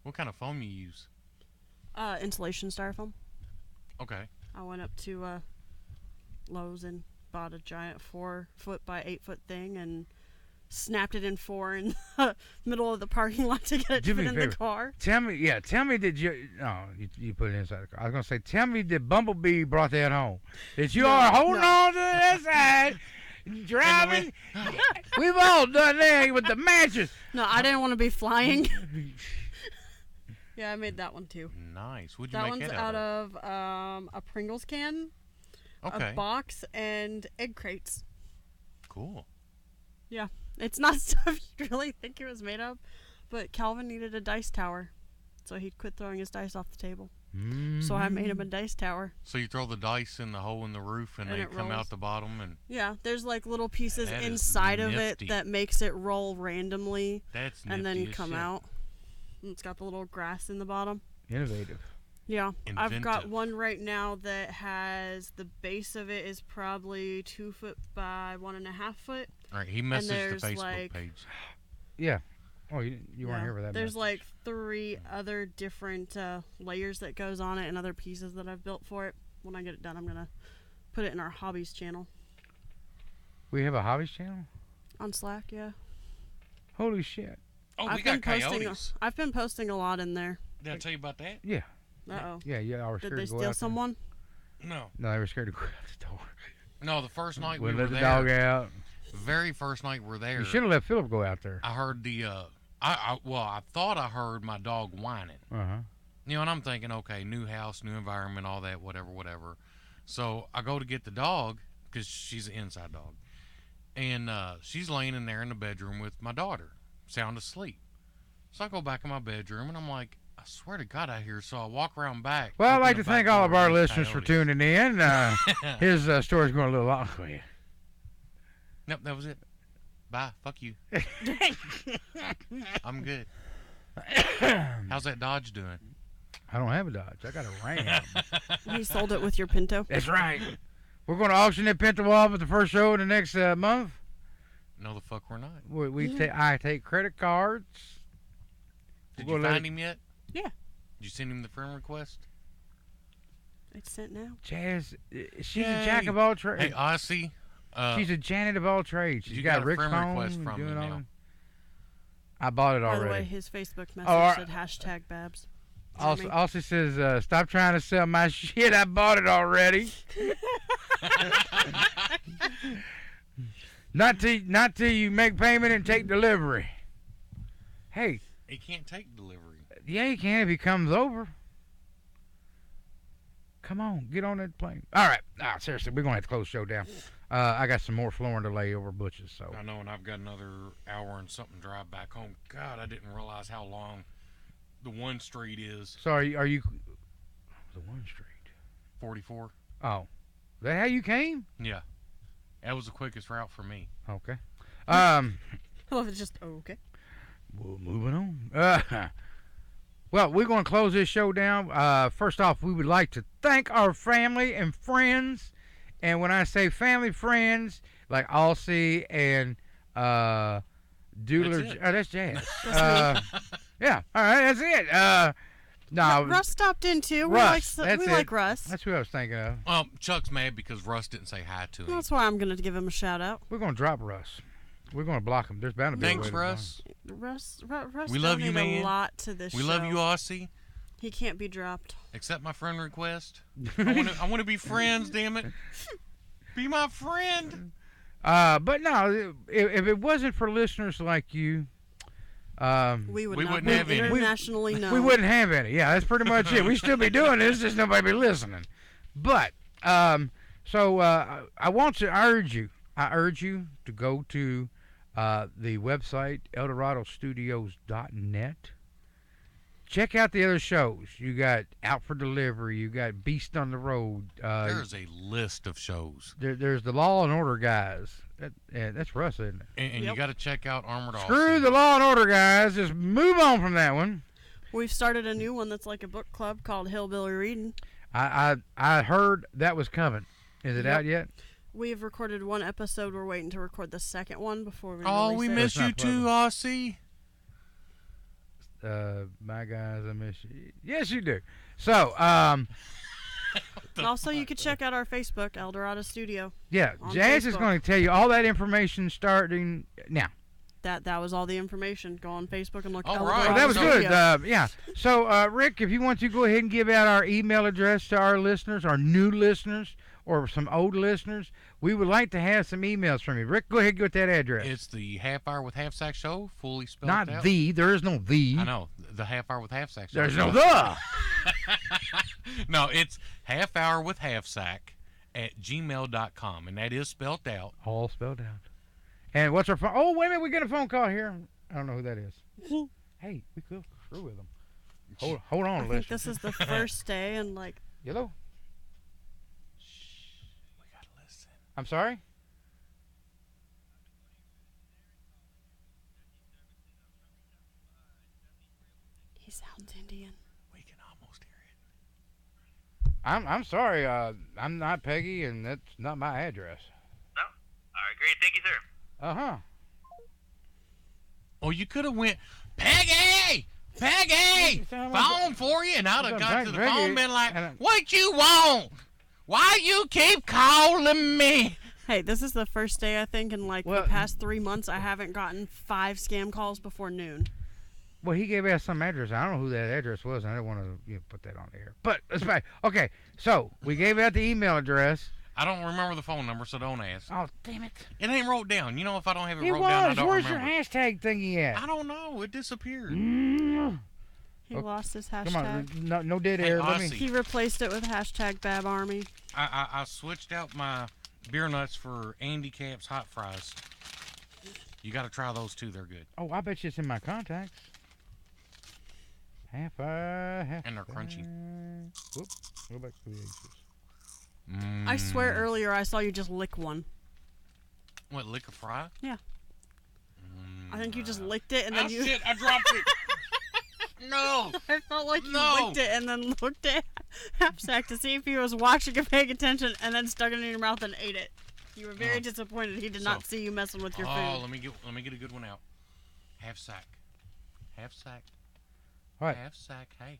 What kind of foam you use? Insulation styrofoam. Okay. I went up to Lowe's and bought a giant 4-foot by 8-foot thing and snapped it in 4 in the middle of the parking lot to get it Do to me fit a in the favor. car. Tell me, did you? No, you put it inside the car. I was gonna say, tell me, did Bumblebee brought that home? That you No, are holding no. on to that side, driving. We've all done that with the mattress. No, I didn't want to be flying. Yeah, I made that one too. Nice. What'd you That make one's that out of? of a Pringles can, Okay. a box, and egg crates. Cool. Yeah, it's not stuff you'd really think it was made of, but Calvin needed a dice tower, so he quit throwing his dice off the table. So I made him a dice tower. So you throw the dice in the hole in the roof and And they it come rolls. out the bottom, and Yeah, there's like little pieces That is inside of nifty. it that makes it roll randomly that's and nifty then as come shit. out. And it's got the little grass in the bottom. Innovative. Yeah, I've got Inventive. one right now that has the base of it is probably 2 foot by 1.5 foot. All right, he messaged there's, the Facebook like- page. Yeah. Oh, you weren't Yeah. here for that. There's message. like 3 other different layers that goes on it and other pieces that I've built for it. When I get it done, I'm gonna put it in our hobbies channel We have a hobbies channel. on Slack. Yeah, Holy shit. Oh, I've we been got posting. coyotes. I've been posting a lot in there. Did I tell you about that? Yeah. Uh oh. Yeah. I was Did scared they to go steal out someone? No. There. No, they were scared to go out the door. No, the first night we Wouldn't were let the dog there, out. very first night we're there, You should have let Philip go out there. I heard the, I thought I heard my dog whining. Uh-huh. You know, and I'm thinking, okay, new house, new environment, all that, whatever. So I go to get the dog, because she's an inside dog. And she's laying in there in the bedroom with my daughter, sound asleep. So I go back in my bedroom, and I'm like, I swear to God, I hear. So I walk around back. Well, I'd open like the to back thank all door, of our and there's listeners for coyotes. tuning in. His story's going a little long for you. Nope, that was it. Bye. Fuck you. I'm good. How's that Dodge doing? I don't have a Dodge. I got a Ram. You sold it with your Pinto. That's right. We're going to auction that Pinto off at the first show in the next month. No, the fuck we're not. I take credit cards. Did We'll you let find it- him yet? Yeah. Did you send him the friend request? It's sent now. Jazz, she's a Yay. jack of all trades. Hey, Aussie. She's a Janet of all trades. She's you got got a Rick friend phone request from doing me all now. them. I bought it By the way, already. his Facebook message all said hashtag Babs. Also says, stop trying to sell my shit. I bought it already. Not till you make payment and take delivery. Hey, He can't take delivery. yeah, he can if he comes over. Come on, get on that plane. All right. Seriously, we're going to have to close the show down. I got some more flooring to lay over Butch's, so. I know, and I've got another hour and something drive back home. God, I didn't realize how long the 1 street is. So are you the 1 street? 44. Oh. Is that how you came? Yeah. That was the quickest route for me. Okay. Well, it's just okay. Well, moving on. Well, we're going to close this show down. First off, we would like to thank our family and friends. And when I say family friends, like Aussie and Doodler. That's it. Oh, that's Jazz. Yeah, all right, that's it. No, Russ stopped in too. Russ, We that's like it. Russ. that's who I was thinking of. Chuck's mad because Russ didn't say hi to him. That's why I'm gonna give him a shout out. We're going to drop Russ. We're going to block him. There's bound to be a Thanks, way to block him. Russ. Russ We love you, donated man. a lot to this We show. love you, Aussie. He can't be dropped. Accept my friend request. I want to be friends, damn it. Be my friend. But no, if it wasn't for listeners like you, We would We not wouldn't be have any. internationally known. we wouldn't have any. Yeah, that's pretty much it. We still be doing this, just nobody be listening. But so I want to urge you. I urge you to go to the website ElDoradoStudios.net. Check out the other shows. You got Out for Delivery. You got Beast on the Road. There's a list of shows. There's the Law and Order guys. That's Russ, isn't it? And you Yep. got to check out Armored Screw Aussie. the Law and Order guys. Just move on from that one. We've started a new one that's like a book club called Hillbilly Reading. I heard that was coming. Is it Yep. out yet? We've recorded 1 episode. We're waiting to record the second one before we Oh, release we it. miss That's you not too, Aussie. My guys, I miss you. Yes, you do. So, And also, you can check out our Facebook, Eldorado Studio. yeah, On Jazz is Facebook. going to tell you all that information starting now. That was all the information. Go on Facebook and look. All Eldorado right. Oh, that was Studio. good. Yeah. So, Rick, if you want to go ahead and give out our email address to our listeners, our new listeners, or some old listeners, we would like to have some emails from you. Rick, go ahead and get that address. It's the Half Hour with Half Sack Show, fully spelled Not out. the. There is no the. I know. The Half Hour with Half Sack Show. There's no the. No, it's Half Hour with Half Sack at gmail.com, and that is spelled out. All spelled out. And what's our phone? Oh, wait a minute. We get a phone call here. I don't know who that is. Hey, we could screw with them. Hold I on, think listen. this is the first day, and like Hello? We gotta listen. I'm sorry? he sounds Indian. We can almost hear it. I'm sorry. I'm not Peggy, and that's not my address. No? Alright, great. Thank you, sir. Uh-huh. Oh, you could have went, Peggy! Peggy! You sound like Phone for you, and I'd have Sound got like to the Peggy, phone and been like, and what you want? Why you keep calling me? Hey, this is the first day I think in like Well, the past 3 months I haven't gotten 5 scam calls before noon. Well, he gave us some address. I don't know who that address was, and I didn't want to put that on the air. But it's fine. Okay, so we gave out the email address. I don't remember the phone number, so don't ask. Oh, damn it. It ain't wrote down. You know, if I don't have it It wrote down, I was. don't Where's remember. your hashtag thingy at? I don't know. It disappeared. He Okay. lost his Come hashtag. on, no dead Hey, air. Let me. Aussie. He replaced it with hashtag Bab Army. I switched out my beer nuts for Andy Cap's hot fries. You got to try those too. They're good. Oh, I bet you it's in my contacts. Half. And they're crunchy. Whoop. Go back to the aces. I swear Mm. earlier I saw you just lick one. What, lick a fry? Yeah. Mm. I think you just licked it and then Oh, you. shit, I dropped it. No. I felt like you No. licked it and then looked at Halfsack to see if he was watching and paying attention, and then stuck it in your mouth and ate it. You were very Oh. disappointed. He did So- not see you messing with your Oh, food. let me get a good one out. Half sack. Half sack. All right. Half sack. Hey,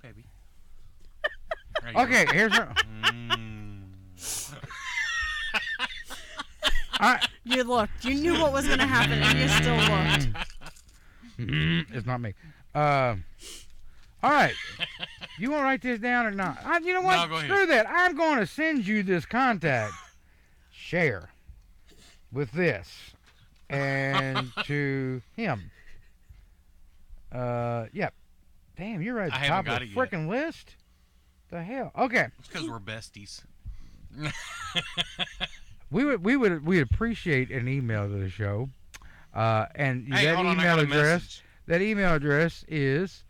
baby. There you go. Okay, here's her. All right. You looked. You knew what was going to happen, and you still looked. It's not me. All right. You want to write this down or not? You know what? No, go ahead. Screw that. I'm going to send you this contact. Share with this and to him. Yep. Damn, you're right I at the haven't top got of the it yet. freaking list. The hell? Okay. It's because we're besties. We'd appreciate an email to the show. And Hey, that hold on, I email got a address. message. That email address is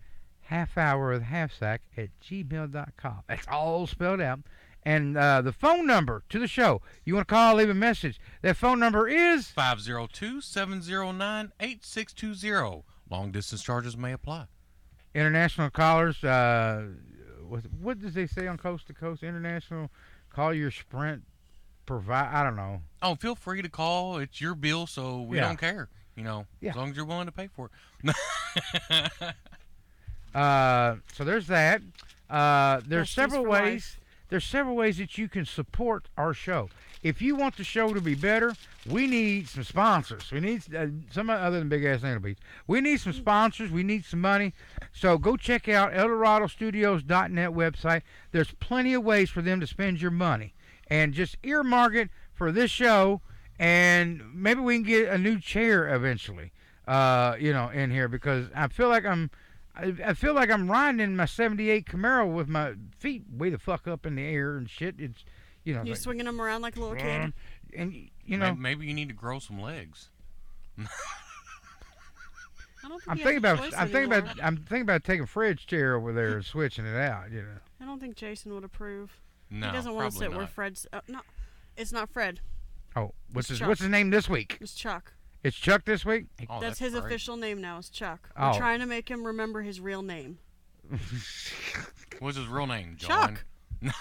halfhourwithhalfsack@gmail.com. That's all spelled out. And the phone number to the show, you want to call, leave a message. That phone number is 502-709-8620. Long distance charges may apply. international callers. What does they say on Coast to Coast? International, call your Sprint provide. I don't know. Oh, feel free to call. It's your bill, so we Yeah. don't care. You know, Yeah. as long as you're willing to pay for it. So there's that. There's Besties several for ways. life. There's several ways that you can support our show. If you want the show to be better, we need some sponsors. We need some other than Big Ass Anal Beats. We need some sponsors. We need some money. So go check out EldoradoStudios.net website. There's plenty of ways for them to spend your money, and just earmark it for this show. And maybe we can get a new chair eventually. In here, because I feel like I'm riding in my '78 Camaro with my feet way the fuck up in the air and shit. It's You like, swinging them around like a little kid. and you know, Maybe you need to grow some legs. I don't think I'm he thinking has a about choice I'm anymore. thinking about taking Fred's chair over there and switching it out. You know, I don't think Jason would approve. No, He doesn't want to probably sit where not. Fred's. No, it's not Fred. oh, what's It's his name this week? It's Chuck. It's Chuck this week. Oh, That's his great. official name now. Is Chuck. Oh. We're trying to make him remember his real name. What's his real name, John? Chuck.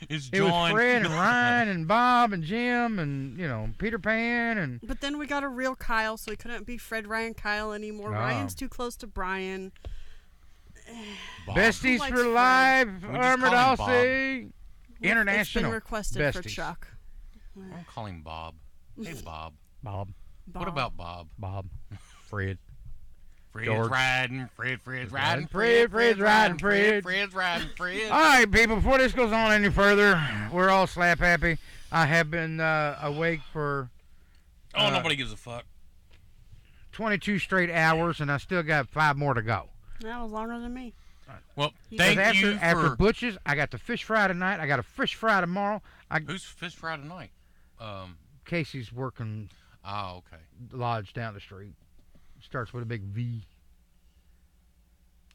It's It was John. Fred and Ryan and Bob and Jim and Peter Pan and But then we got a real Kyle, so he couldn't be Fred, Ryan, Kyle anymore. Oh. Ryan's too close to Brian. Bob. Besties likes for Fred? Life, We just Armored call him Bob. Aussie, International. It's been requested for Besties. Chuck. I'll call him Bob. Hey, Bob. Bob, What about Bob? Fred. Fred's George. riding. Fred's riding. Fred's riding, Fred. Fred's riding. Fred. All right, people, before this goes on any further, we're all slap happy. I have been awake for Nobody gives a fuck. 22 straight hours, and I still got 5 more to go. That was longer than me. Well, Because thank you after for... Butch's, I got the fish fry tonight. I got a fish fry tomorrow. Who's Fish Fry tonight? Casey's working Okay. lodge down the street. Starts with a big V.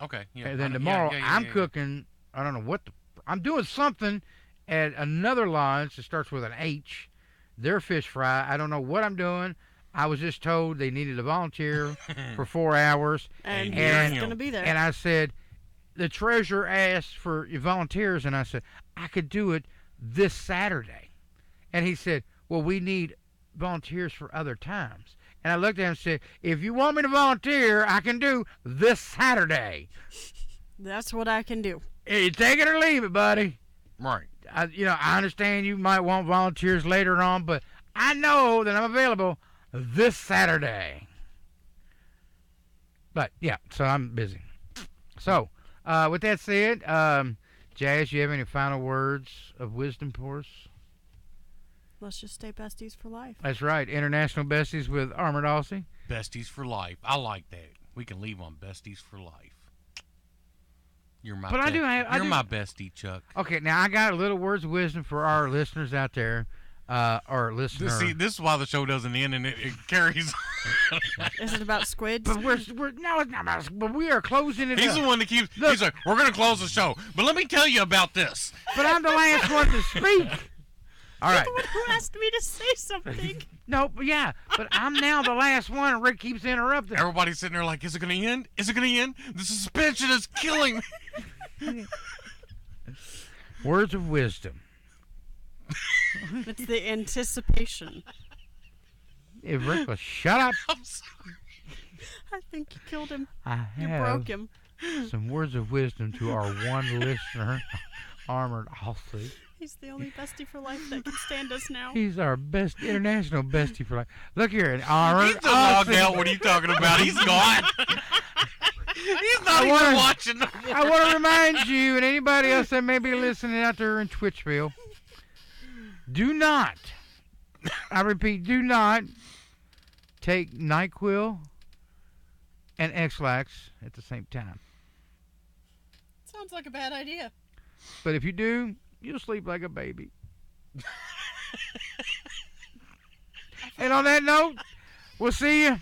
Okay. Yeah. And then I know- tomorrow, yeah, I'm yeah. cooking. I don't know what. I'm doing something at another lodge that starts with an H. Their fish fry. I don't know what I'm doing. I was just told they needed a volunteer for 4 hours. And And- he's going to be there. And I said, the treasurer asked for volunteers, and I said, I could do it this Saturday. And he said, well, we need volunteers for other times. And I looked at him and said, if you want me to volunteer, I can do this Saturday. That's what I can do. You take it or leave it, buddy. Right. I understand you might want volunteers later on, but I know that I'm available this Saturday. But, yeah, so I'm busy. So, with that said, Jazz, you have any final words of wisdom for us? Let's just stay besties for life. That's right. International Besties with Armored Aussie. Besties for life. I like that. We can leave on besties for life. You're my. But I do have- I You're do- my bestie, Chuck. Okay, now I got a little words of wisdom for our listeners out there. Or listener. See, this is why the show doesn't end and it carries. Is it about squids? But we're no, it's not about us, but we are closing it He's up. the one that keeps. Look. He's like, we're gonna close the show, but let me tell you about this. But I'm the last one to speak. All right. The one who asked me to say something. No, but yeah, but I'm now the last one, and Rick keeps interrupting. Everybody's sitting there like, is it gonna end? Is it gonna end? The suspension is killing me. Words of wisdom. It's the anticipation. If Rick will shut up, I'm sorry. I think you killed him. I You have broke him. some words of wisdom to our one listener, Armored Aussie. He's the only bestie for life that can stand us now. He's our best international bestie for life. Look here, an Armored He's just logged Aussie. out. What are you talking about? He's gone. He's not I even wanna- watching. I want to remind you and anybody else that may be listening out there in Twitchville, do not, I repeat, do not take NyQuil and X-Lax at the same time. Sounds like a bad idea. But if you do, you'll sleep like a baby. And on that note, we'll see you.